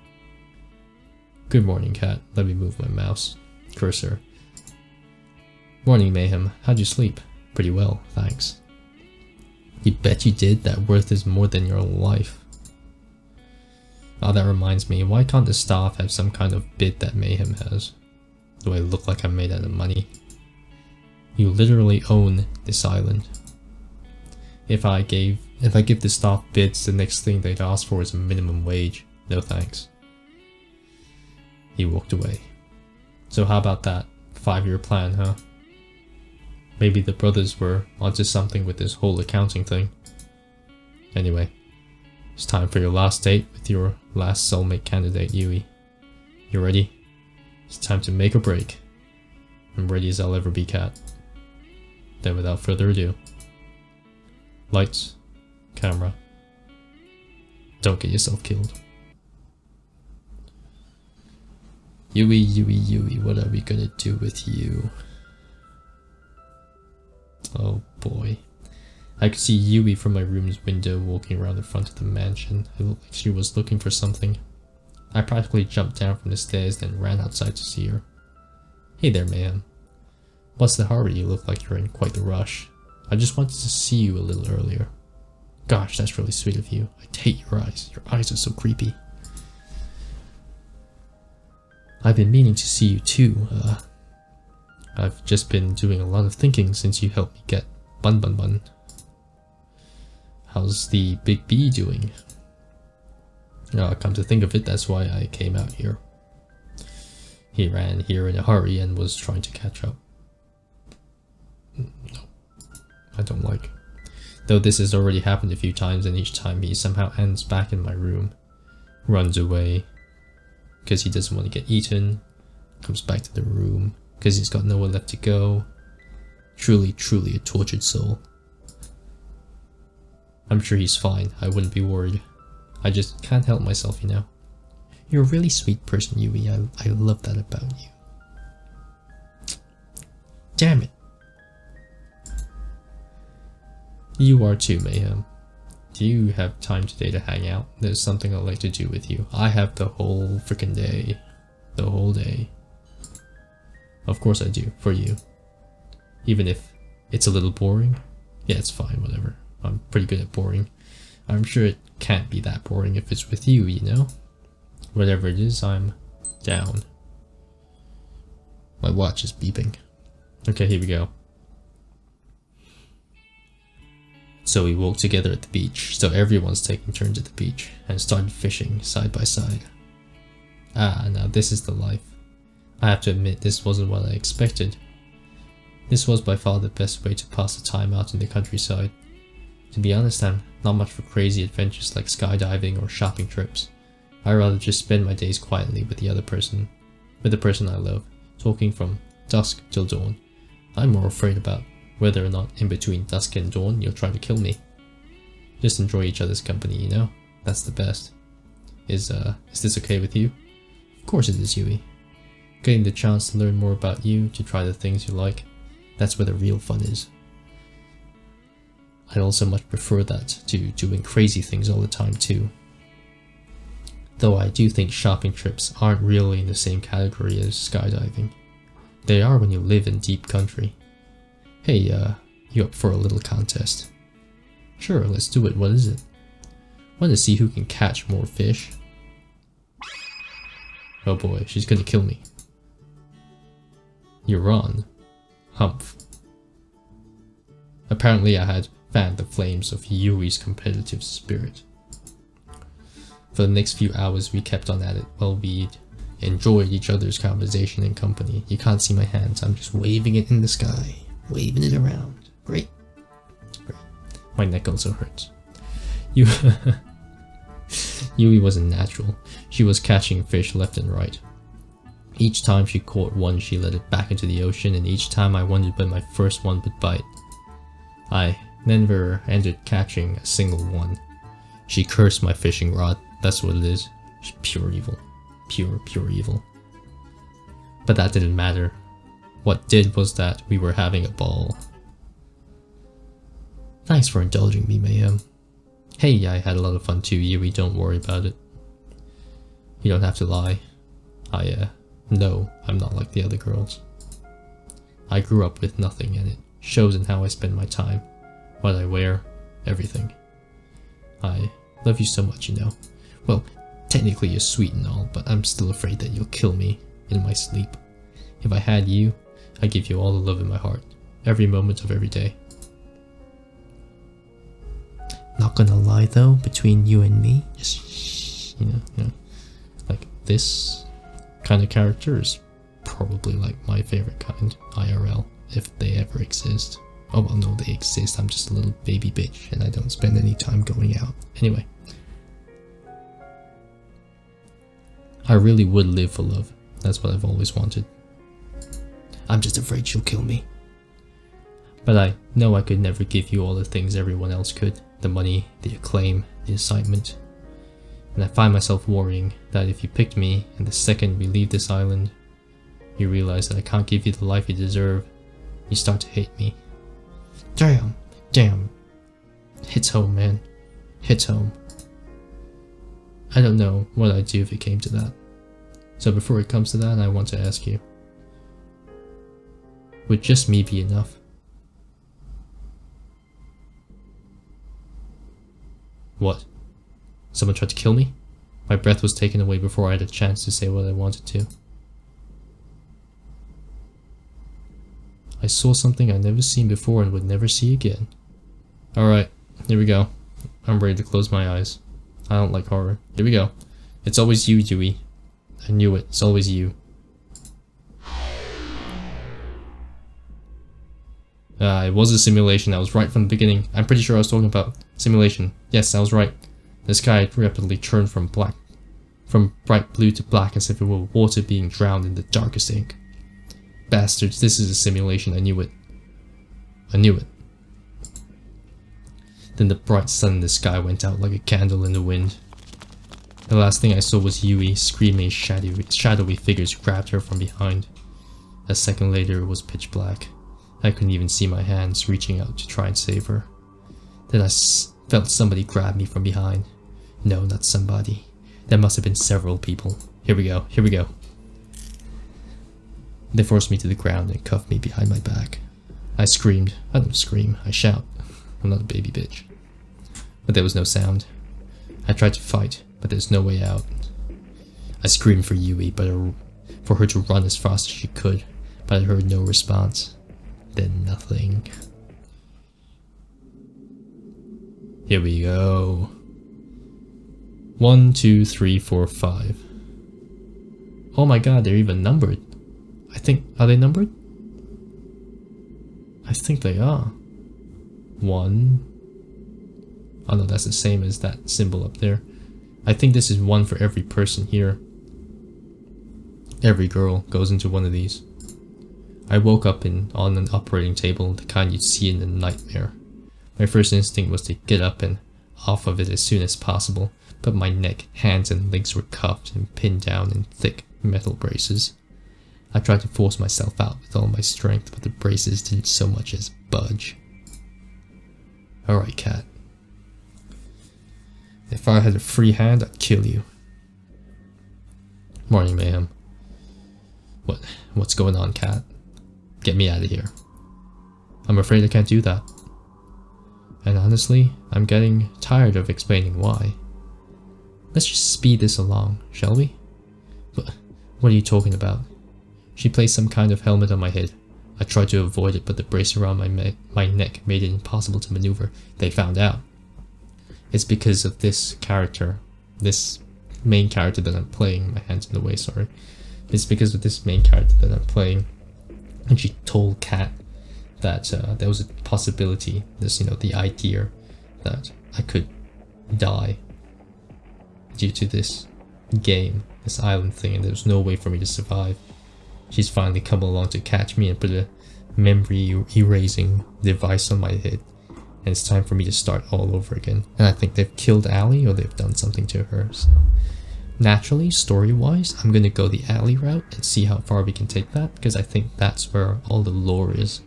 Good morning, Cat. Let me move my mouse cursor. Morning, Mayhem. How'd you sleep? Pretty well, thanks. You bet you did? That worth is more than your life. Oh, that reminds me, why can't the staff have some kind of bid that Mayhem has? Do I look like I'm made out of money? You literally own this island. If I give the staff bids, the next thing they'd ask for is a minimum wage. No thanks. He walked away. So how about that 5-year plan, huh? Maybe the brothers were onto something with this whole accounting thing. Anyway, it's time for your last date with your last soulmate candidate, Yui. You ready? It's time to make or break. I'm ready as I'll ever be, Cat. Then without further ado, lights, camera, don't get yourself killed. Yui, Yui, Yui, what are we gonna do with you? Oh boy. I could see Yui from my room's window walking around the front of the mansion. It looked like she was looking for something. I practically jumped down from the stairs, then ran outside to see her. Hey there, ma'am. What's the hurry? You look like you're in quite the rush. I just wanted to see you a little earlier. Gosh, that's really sweet of you. I hate your eyes. Your eyes are so creepy. I've been meaning to see you too. I've just been doing a lot of thinking since you helped me get Bun Bun Bun. How's the big bee doing? Come to think of it, that's why I came out here. He ran here in a hurry and was trying to catch up. No, I don't like. Though this has already happened a few times, and each time he somehow ends back in my room. Runs away because he doesn't want to get eaten. Comes back to the room because he's got nowhere left to go. Truly, truly a tortured soul. I'm sure he's fine, I wouldn't be worried. I just can't help myself, you know. You're a really sweet person, Yui. I love that about you. Damn it. You are too, Mayhem. Do you have time today to hang out? There's something I'd like to do with you. I have the whole freaking day. The whole day. Of course I do, for you. Even if it's a little boring. Yeah, it's fine, whatever. I'm pretty good at boring. I'm sure it can't be that boring if it's with you, you know? Whatever it is, I'm down. My watch is beeping. Okay, here we go. So we walked together at the beach, so everyone's taking turns at the beach, and started fishing side by side. Ah, now this is the life. I have to admit, this wasn't what I expected. This was by far the best way to pass the time out in the countryside. To be honest, I'm not much for crazy adventures like skydiving or shopping trips. I'd rather just spend my days quietly with the person I love, talking from dusk till dawn. I'm more afraid about whether or not in between dusk and dawn you'll try to kill me. Just enjoy each other's company, you know? That's the best. Is this okay with you? Of course it is, Yui. Getting the chance to learn more about you, to try the things you like, that's where the real fun is. I'd also much prefer that to doing crazy things all the time too. Though I do think shopping trips aren't really in the same category as skydiving. They are when you live in deep country. Hey, you up for a little contest? Sure, let's do it. What is it? Want to see who can catch more fish? Oh boy, she's gonna kill me. You're on. Humph. Apparently I had fanned the flames of Yui's competitive spirit. For the next few hours we kept on at it while we enjoyed each other's conversation and company. You can't see my hands, I'm just waving it in the sky. Waving it around. Great. Great. My neck also hurts. Yui wasn't natural. She was catching fish left and right. Each time she caught one, she let it back into the ocean, and each time I wondered when my first one would bite. I never ended catching a single one. She cursed my fishing rod, that's what it is. She's pure evil. Pure evil. But that didn't matter. What did was that we were having a ball. Thanks for indulging me, Mayhem. Hey, I had a lot of fun too, Yui, don't worry about it. You don't have to lie. No, I'm not like the other girls. I grew up with nothing, and it shows in how I spend my time, what I wear, everything. I love you so much, you know. Well, technically you're sweet and all, but I'm still afraid that you'll kill me in my sleep. If I had you, I'd give you all the love in my heart, every moment of every day. Not gonna lie though, between you and me, just, you know, like this kind of character is probably like my favorite kind, IRL, if they ever exist. Oh well, no, they exist, I'm just a little baby bitch and I don't spend any time going out. Anyway. I really would live for love. That's what I've always wanted. I'm just afraid she'll kill me. But I know I could never give you all the things everyone else could. The money, the acclaim, the excitement. And I find myself worrying that if you picked me and the second we leave this island, you realize that I can't give you the life you deserve, you start to hate me. Damn. Hits home, man. Hits home. I don't know what I'd do if it came to that. So before it comes to that, I want to ask you, would just me be enough? What? Someone tried to kill me? My breath was taken away before I had a chance to say what I wanted to. I saw something I'd never seen before and would never see again. Alright, here we go. I'm ready to close my eyes. I don't like horror. Here we go. It's always you, Dewey. I knew it. It's always you. It was a simulation. I was right from the beginning. I'm pretty sure I was talking about simulation. Yes, I was right. The sky rapidly turned from bright blue to black as if it were water being drowned in the darkest ink. Bastards, this is a simulation. I knew it. I knew it. Then the bright sun in the sky went out like a candle in the wind. The last thing I saw was Yui screaming as shadowy figures grabbed her from behind. A second later it was pitch black. I couldn't even see my hands reaching out to try and save her. Then I felt somebody grab me from behind. No, not somebody. There must have been several people. Here we go, here we go. They forced me to the ground and cuffed me behind my back. I screamed. I don't scream, I shout. I'm not a baby bitch. But there was no sound. I tried to fight, but there's no way out. I screamed for Yui, for her to run as fast as she could, but I heard no response. Then nothing. Here we go. 1, 2, 3, 4, 5. Oh my god, they're even numbered. I think, are they numbered? I think they are. 1. Oh no, that's the same as that symbol up there. I think this is 1 for every person here. Every girl goes into one of these. I woke up on an operating table, the kind you'd see in a nightmare. My first instinct was to get up and off of it as soon as possible, but my neck, hands and legs were cuffed and pinned down in thick metal braces. I tried to force myself out with all my strength, but the braces didn't so much as budge. Alright, cat. If I had a free hand, I'd kill you. Morning, Mayhem. What's going on, cat? Get me out of here. I'm afraid I can't do that. And honestly, I'm getting tired of explaining why. Let's just speed this along, shall we? What are you talking about? She placed some kind of helmet on my head. I tried to avoid it, but the brace around my neck made it impossible to maneuver. They found out. It's because of this character, this main character that I'm playing. My hand's in the way, sorry. It's because of this main character that I'm playing. And she told Kat that there was a possibility, the idea that I could die due to this game, this island thing, and there was no way for me to survive. She's finally come along to catch me and put a memory erasing device on my head, and it's time for me to start all over again. And I think they've killed Allie, or they've done something to her, so naturally, story-wise, I'm gonna go the Allie route and see how far we can take that, because I think that's where all the lore is.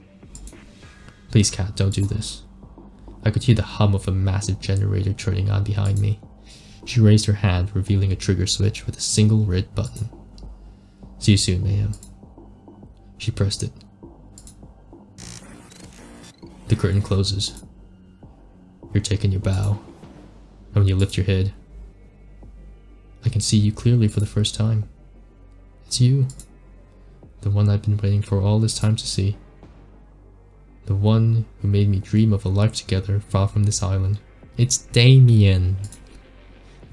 Please, cat, don't do this. I could hear the hum of a massive generator turning on behind me. She raised her hand, revealing a trigger switch with a single red button. See you soon, Mayhem. She pressed it. The curtain closes. You're taking your bow. And when you lift your head, I can see you clearly for the first time. It's you. The one I've been waiting for all this time to see. The one who made me dream of a life together far from this island. It's Damien.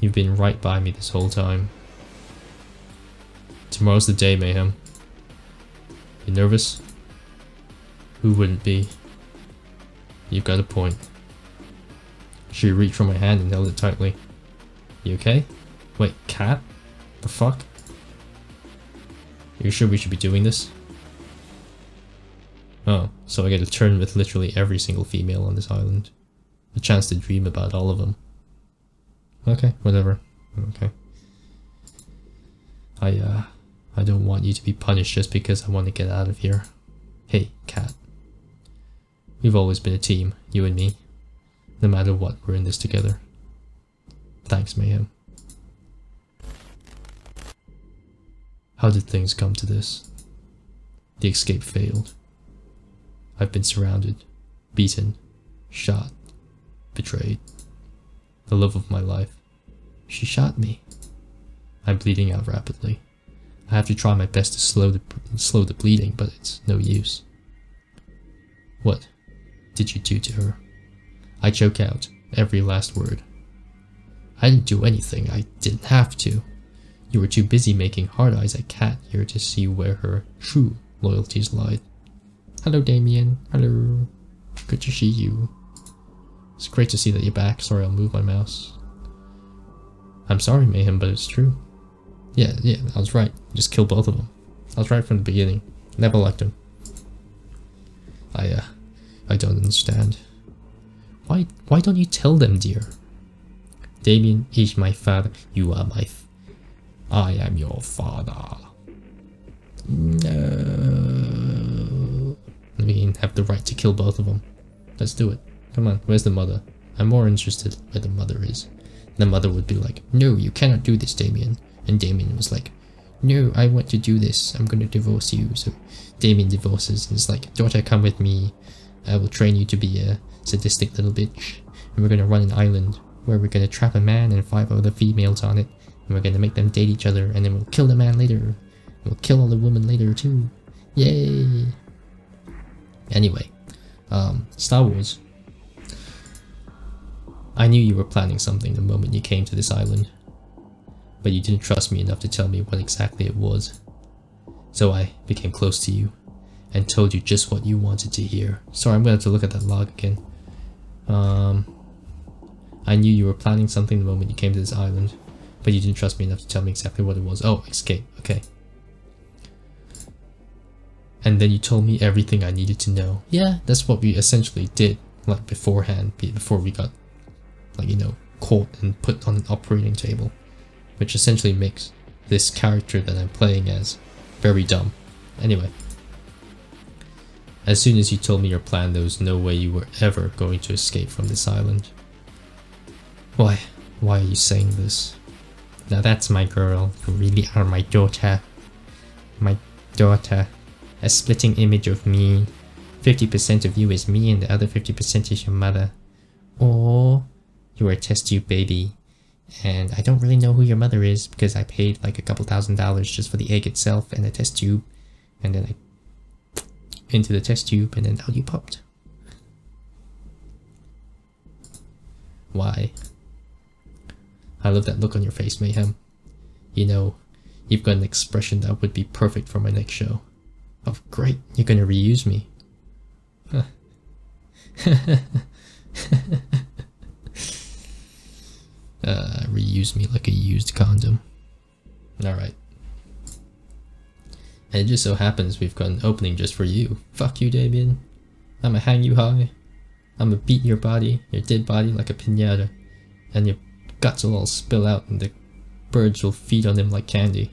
You've been right by me this whole time. Tomorrow's the day, Mayhem. You nervous? Who wouldn't be? You've got a point. She reached for my hand and held it tightly. You okay? Wait, cat? The fuck? Are you sure we should be doing this? Oh, so I get a turn with literally every single female on this island. A chance to dream about all of them. Okay, whatever. Okay. I don't want you to be punished just because I want to get out of here. Hey, cat. We've always been a team, you and me. No matter what, we're in this together. Thanks, Mayhem. How did things come to this? The escape failed. I've been surrounded, beaten, shot, betrayed. The love of my life. She shot me. I'm bleeding out rapidly. I have to try my best to slow the bleeding, but it's no use. What did you do to her? I choke out every last word. I didn't do anything. I didn't have to. You were too busy making hard eyes at Kat here to see where her true loyalties lied. Hello, Damien. Hello. Good to see you. It's great to see that you're back. Sorry, I'll move my mouse. I'm sorry, Mayhem, but it's true. Yeah, I was right. Just kill both of them. I was right from the beginning. Never liked them. I don't understand. Why don't you tell them, dear? Damien is my father. You are my I am your father. No. We can have the right to kill both of them. Let's do it. Come on, where's the mother? I'm more interested where the mother is. The mother would be like, no, you cannot do this, Damien. And Damien was like, no, I want to do this. I'm gonna divorce you. So Damien divorces and is like, daughter, come with me. I will train you to be a sadistic little bitch. And we're gonna run an island where we're gonna trap a man and 5 other females on it. And we're gonna make them date each other, and then we'll kill the man later. We'll kill all the women later too. Yay! Anyway, Star Wars. I knew you were planning something the moment you came to this island, but you didn't trust me enough to tell me what exactly it was. So I became close to you, and told you just what you wanted to hear. Sorry, I'm gonna have to look at that log again. I knew you were planning something the moment you came to this island, but you didn't trust me enough to tell me exactly what it was. Oh, escape, okay. And then you told me everything I needed to know. Yeah, that's what we essentially did, like beforehand, before we got, like, you know, caught and put on an operating table. Which essentially makes this character that I'm playing as very dumb. Anyway. As soon as you told me your plan, there was no way you were ever going to escape from this island. Why are you saying this? Now that's my girl. You really are my daughter. My daughter. A splitting image of me. 50% of you is me and the other 50% is your mother. Or you're a test tube baby. And I don't really know who your mother is because I paid like a couple $1,000s just for the egg itself and the test tube. And then I into the test tube and then out you popped. Why? I love that look on your face, Mayhem. You know, you've got an expression that would be perfect for my next show. Oh, great, you're gonna reuse me. Huh. Reuse me like a used condom. Alright. And it just so happens we've got an opening just for you. Fuck you, Damien. I'ma hang you high. I'ma beat your body, your dead body, like a piñata. And your guts will all spill out and the birds will feed on them like candy.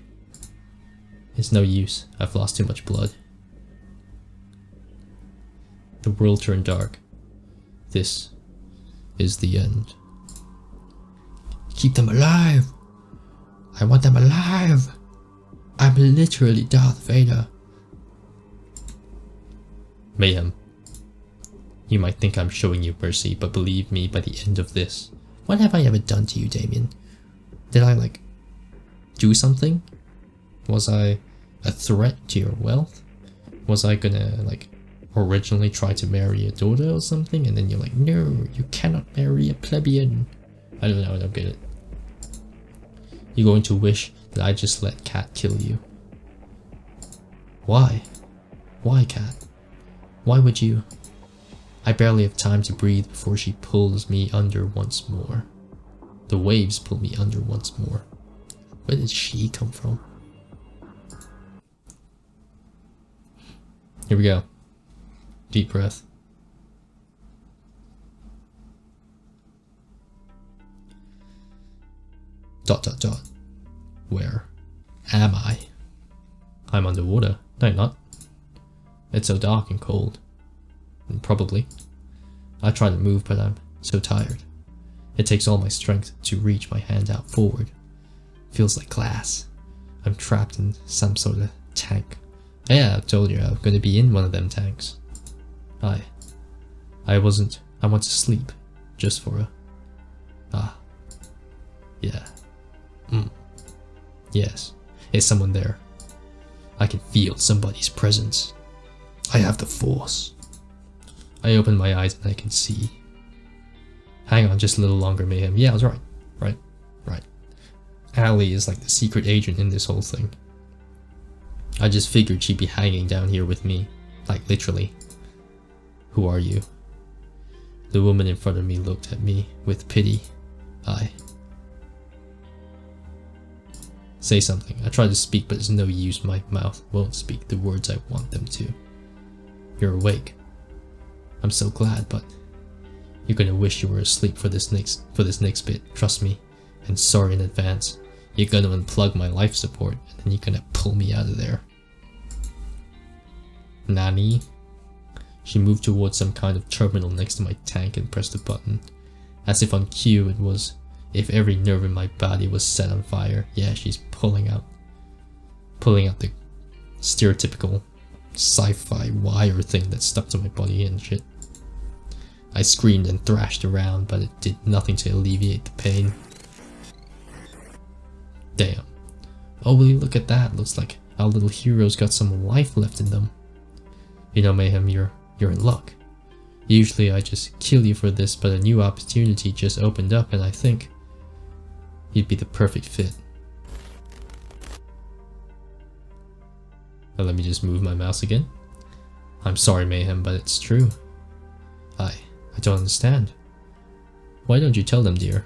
It's no use. I've lost too much blood. The world turned dark. This is the end. Keep them alive! I want them alive! I'm literally Darth Vader. Mayhem. You might think I'm showing you mercy, but believe me, by the end of this... What have I ever done to you, Damien? Did I, like, do something? Was I a threat to your wealth? Was I gonna, like, originally tried to marry a daughter or something, and then you're like, no, you cannot marry a plebeian. I don't know, I don't get it. You're going to wish that I just let Cat kill you. Why? Why, Cat? Why would you? I barely have time to breathe before she pulls me under once more. The waves pull me under once more. Where did she come from? Here we go. Deep breath. Dot dot dot. Where am I? I'm underwater. No, not. It's so dark and cold. And probably. I try to move, but I'm so tired. It takes all my strength to reach my hand out forward. Feels like glass. I'm trapped in some sort of tank. Yeah, I've told you I'm gonna be in one of them tanks. I want to sleep. Just for a... Yeah. Yes. Is someone there? I can feel somebody's presence. I have the force. I open my eyes and I can see. Hang on just a little longer, Mayhem. Yeah, I was right. Right. Allie is like the secret agent in this whole thing. I just figured she'd be hanging down here with me. Like, literally. Who are you? The woman in front of me looked at me with pity. Say something. I try to speak, but it's no use. My mouth won't speak the words I want them to. You're awake. I'm so glad, but you're gonna wish you were asleep for this next bit. Trust me. And sorry in advance. You're gonna unplug my life support, and then you're gonna pull me out of there. Nani? She moved towards some kind of terminal next to my tank and pressed a button. As if on cue, it was if every nerve in my body was set on fire. Yeah, she's pulling out the stereotypical sci-fi wire thing that stuck to my body and shit. I screamed and thrashed around, but it did nothing to alleviate the pain. Damn. Oh, will you look at that? Looks like our little hero's got some life left in them. You know, Mayhem, you're in luck. Usually I just kill you for this, but a new opportunity just opened up and I think you'd be the perfect fit. Now let me just move my mouse again. I'm sorry, Mayhem, but it's true. I don't understand. Why don't you tell them, dear?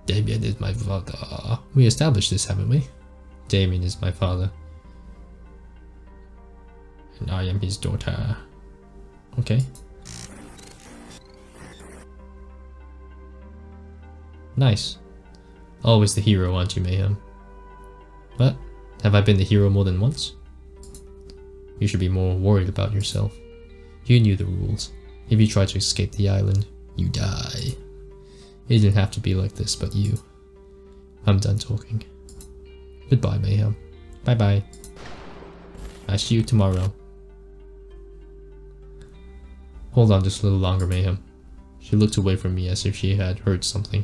Damien is my father. We established this, haven't we? Damien is my father. And I am his daughter. Okay. Nice. Always the hero, aren't you, Mayhem? But, have I been the hero more than once? You should be more worried about yourself. You knew the rules. If you try to escape the island, you die. It didn't have to be like this, but you. I'm done talking. Goodbye, Mayhem. Bye bye. I'll see you tomorrow. Hold on just a little longer, Mayhem. She looked away from me as if she had heard something.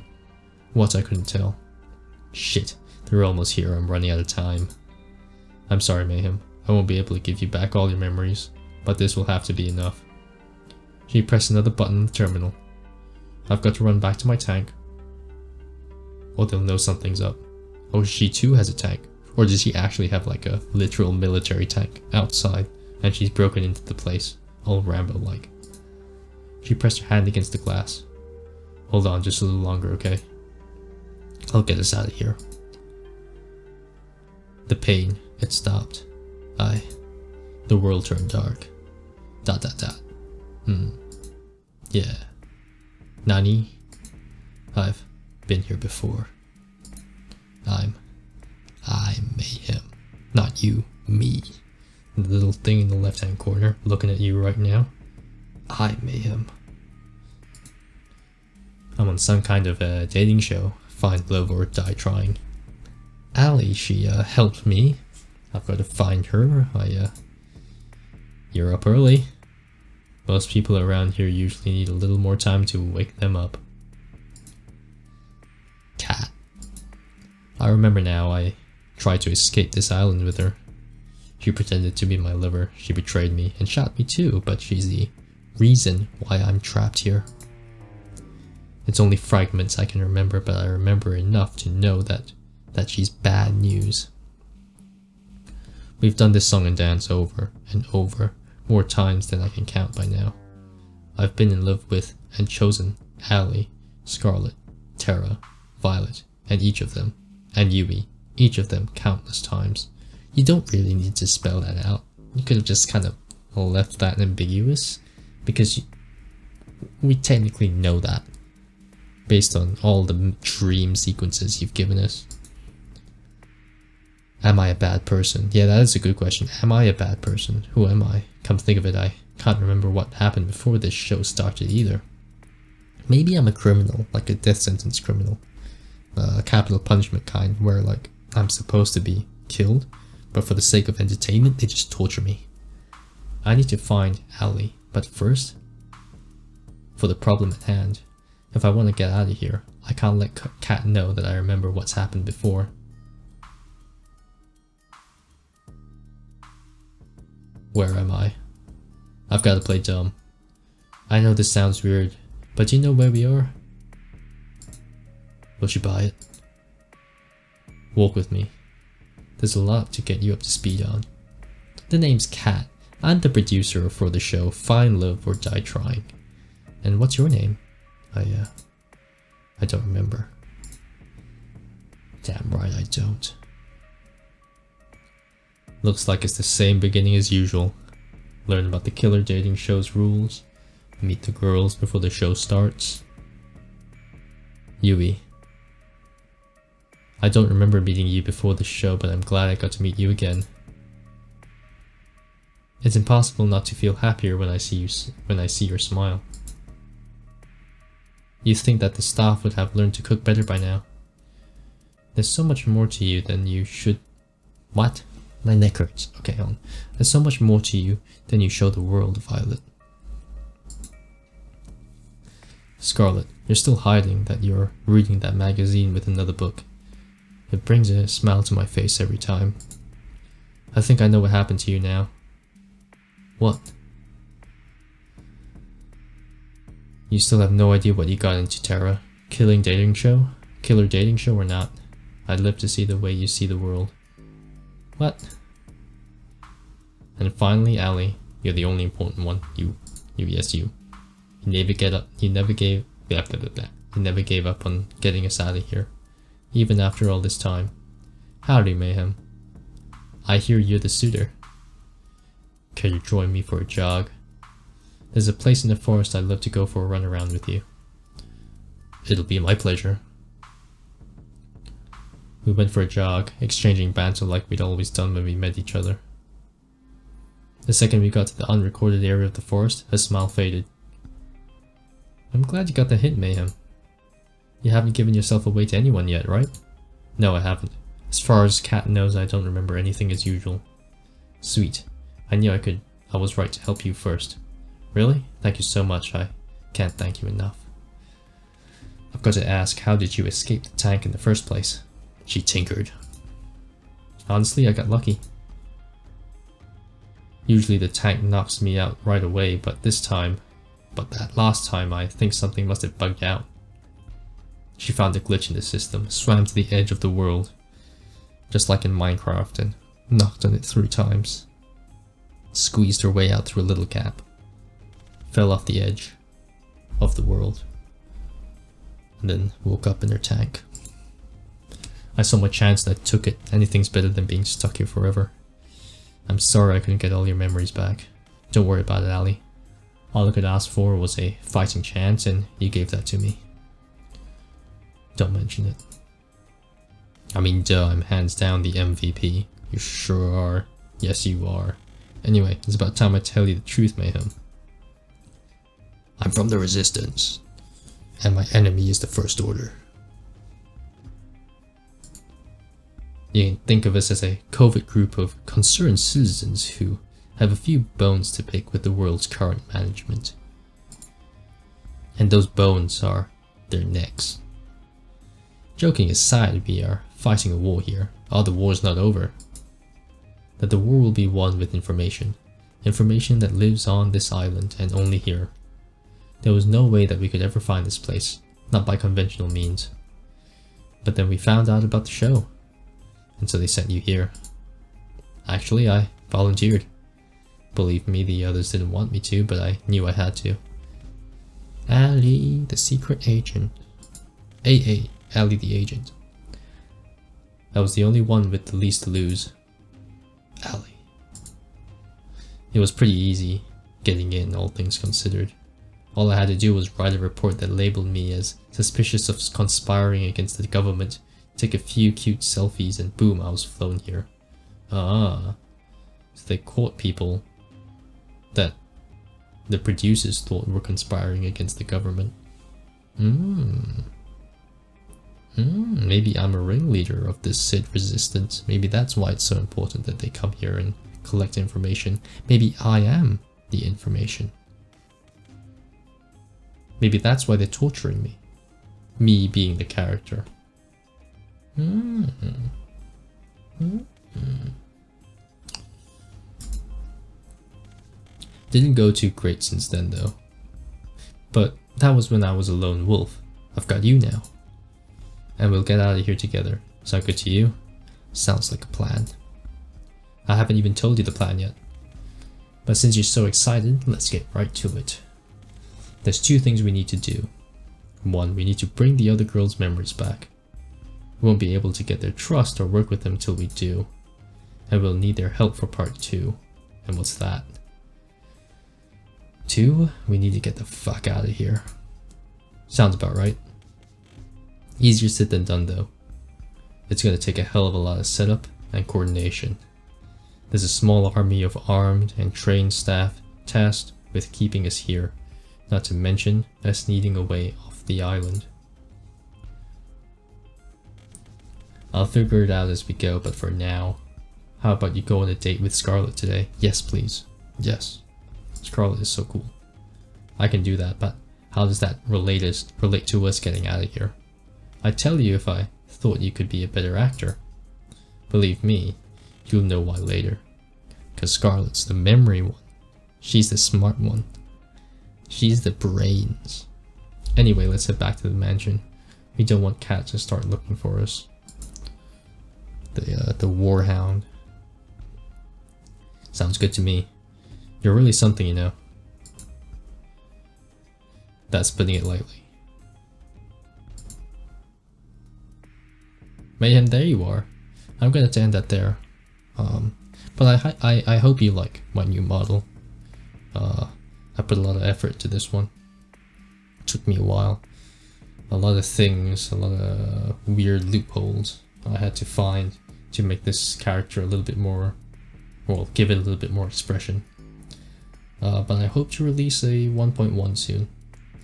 What, I couldn't tell. Shit, they're almost here. I'm running out of time. I'm sorry, Mayhem. I won't be able to give you back all your memories, but this will have to be enough. She pressed another button on the terminal. I've got to run back to my tank. Or they'll know something's up. Oh, she too has a tank. Or does she actually have like a literal military tank outside and she's broken into the place, all Rambo-like. She pressed her hand against the glass. Hold on just a little longer, okay? I'll get us out of here. The pain, it stopped. The world turned dark. ... Yeah. Nani? I've been here before. I'm Mayhem. Not you, me. The little thing in the left-hand corner, looking at you right now. I'm Mayhem. I'm on some kind of a dating show. Find love or die trying. Allie, she helped me. I've got to find her. You're up early. Most people around here usually need a little more time to wake them up. Cat. I remember now, I tried to escape this island with her. She pretended to be my lover, she betrayed me and shot me too, but she's the reason why I'm trapped here. It's only fragments I can remember, but I remember enough to know that she's bad news. We've done this song and dance over and over, more times than I can count by now. I've been in love with and chosen Allie, Scarlet, Tara, Violet, and each of them, and Yui, each of them countless times. You don't really need to spell that out. You could have just kind of left that ambiguous, because we technically know that, based on all the dream sequences you've given us. Am I a bad person? Yeah, that is a good question. Am I a bad person? Who am I? Come to think of it, I can't remember what happened before this show started either. Maybe I'm a criminal, like a death sentence criminal. A capital punishment kind, where like I'm supposed to be killed, but for the sake of entertainment, they just torture me. I need to find Allie, but first, for the problem at hand, if I want to get out of here, I can't let Kat know that I remember what's happened before. Where am I? I've got to play dumb. I know this sounds weird, but do you know where we are? Will you buy it? Walk with me. There's a lot to get you up to speed on. The name's Kat. I'm the producer for the show Find Love or Die Trying. And what's your name? I don't remember. Damn right I don't. Looks like it's the same beginning as usual. Learn about the killer dating show's rules. Meet the girls before the show starts. Yui. I don't remember meeting you before the show, but I'm glad I got to meet you again. It's impossible not to feel happier when I see your smile. You'd think that the staff would have learned to cook better by now. There's so much more to you than you should... What? My neck hurts. Okay, hold on. There's so much more to you than you show the world, Violet. Scarlet, you're still hiding that you're reading that magazine with another book. It brings a smile to my face every time. I think I know what happened to you now. What? You still have no idea what you got into, Tara. Killer dating show or not? I'd live to see the way you see the world. What? And finally, Allie, you're the only important one. You. You never gave up on getting us out of here, even after all this time. Howdy, Mayhem. I hear you're the suitor. Can you join me for a jog? There's a place in the forest I'd love to go for a run around with you. It'll be my pleasure. We went for a jog, exchanging banter like we'd always done when we met each other. The second we got to the unrecorded area of the forest, her smile faded. I'm glad you got the hint, Mayhem. You haven't given yourself away to anyone yet, right? No, I haven't. As far as Kat knows, I don't remember anything as usual. Sweet. I knew I was right to help you first. Really? Thank you so much. I can't thank you enough. I've got to ask, how did you escape the tank in the first place? She tinkered. Honestly, I got lucky. Usually the tank knocks me out right away, but that last time I think something must have bugged out. She found a glitch in the system, swam to the edge of the world, just like in Minecraft, and knocked on it 3 times. Squeezed her way out through a little gap. Fell off the edge of the world, and then woke up in her tank. I saw my chance and I took it. Anything's better than being stuck here forever. I'm sorry I couldn't get all your memories back. Don't worry about it, Allie. All I could ask for was a fighting chance, and you gave that to me. Don't mention it. I mean, duh, I'm hands down the MVP. You sure are. Yes, you are. Anyway, it's about time I tell you the truth, Mayhem. I'm from the Resistance, and my enemy is the First Order. You can think of us as a covert group of concerned citizens who have a few bones to pick with the world's current management. And those bones are their necks. Joking aside, we are fighting a war here. Oh, the war's not over. that the war will be won with information. Information that lives on this island and only here. There was no way that we could ever find this place, not by conventional means. But then we found out about the show, and so they sent you here. Actually, I volunteered. Believe me, the others didn't want me to, but I knew I had to. Ali, the secret agent. AA, Ali the agent. I was the only one with the least to lose. Ali. It was pretty easy getting in, all things considered. All I had to do was write a report that labeled me as suspicious of conspiring against the government, take a few cute selfies, and boom, I was flown here. Ah, so they caught people that the producers thought were conspiring against the government. Maybe I'm a ringleader of this Sid resistance. Maybe that's why it's so important that they come here and collect information. Maybe I am the information. Maybe that's why they're torturing me. Me being the character. Didn't go too great since then though. But that was when I was a lone wolf. I've got you now. And we'll get out of here together. Sound good to you? Sounds like a plan. I haven't even told you the plan yet. But since you're so excited, let's get right to it. There's two things we need to do. One, we need to bring the other girls' memories back. We won't be able to get their trust or work with them till we do. And we'll need their help for part 2. And what's that? 2, we need to get the fuck out of here. Sounds about right. Easier said than done though. It's gonna take a hell of a lot of setup and coordination. There's a small army of armed and trained staff tasked with keeping us here, not to mention us needing a way off the island. I'll figure it out as we go, but for now, how about you go on a date with Scarlet today? Yes, please. Yes. Scarlet is so cool. I can do that, but how does that relate to us getting out of here? I'd tell you if I thought you could be a better actor. Believe me, you'll know why later. Cause Scarlet's the memory one. She's the smart one. She's the brains. Anyway, let's head back to the mansion. We don't want Cat to start looking for us. The warhound. Sounds good to me. You're really something, you know. That's putting it lightly. Mayhem, there you are. I'm gonna end that there. But I hope you like my new model. I put a lot of effort to this one. It took me a while. A lot of things, a lot of weird loopholes I had to find to make this character a little bit more, well, give it a little bit more expression. But I hope to release a 1.1 soon,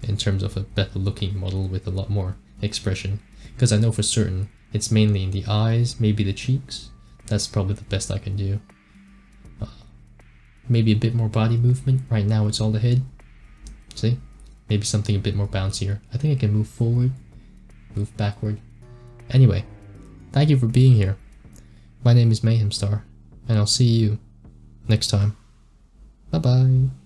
in terms of a better looking model with a lot more expression. Because I know for certain it's mainly in the eyes, maybe the cheeks. That's probably the best I can do. Maybe a bit more body movement. Right now it's all the head. See? Maybe something a bit more bouncier. I think I can move forward, move backward. Anyway, thank you for being here. My name is Mayhem Star, and I'll see you next time. Bye bye.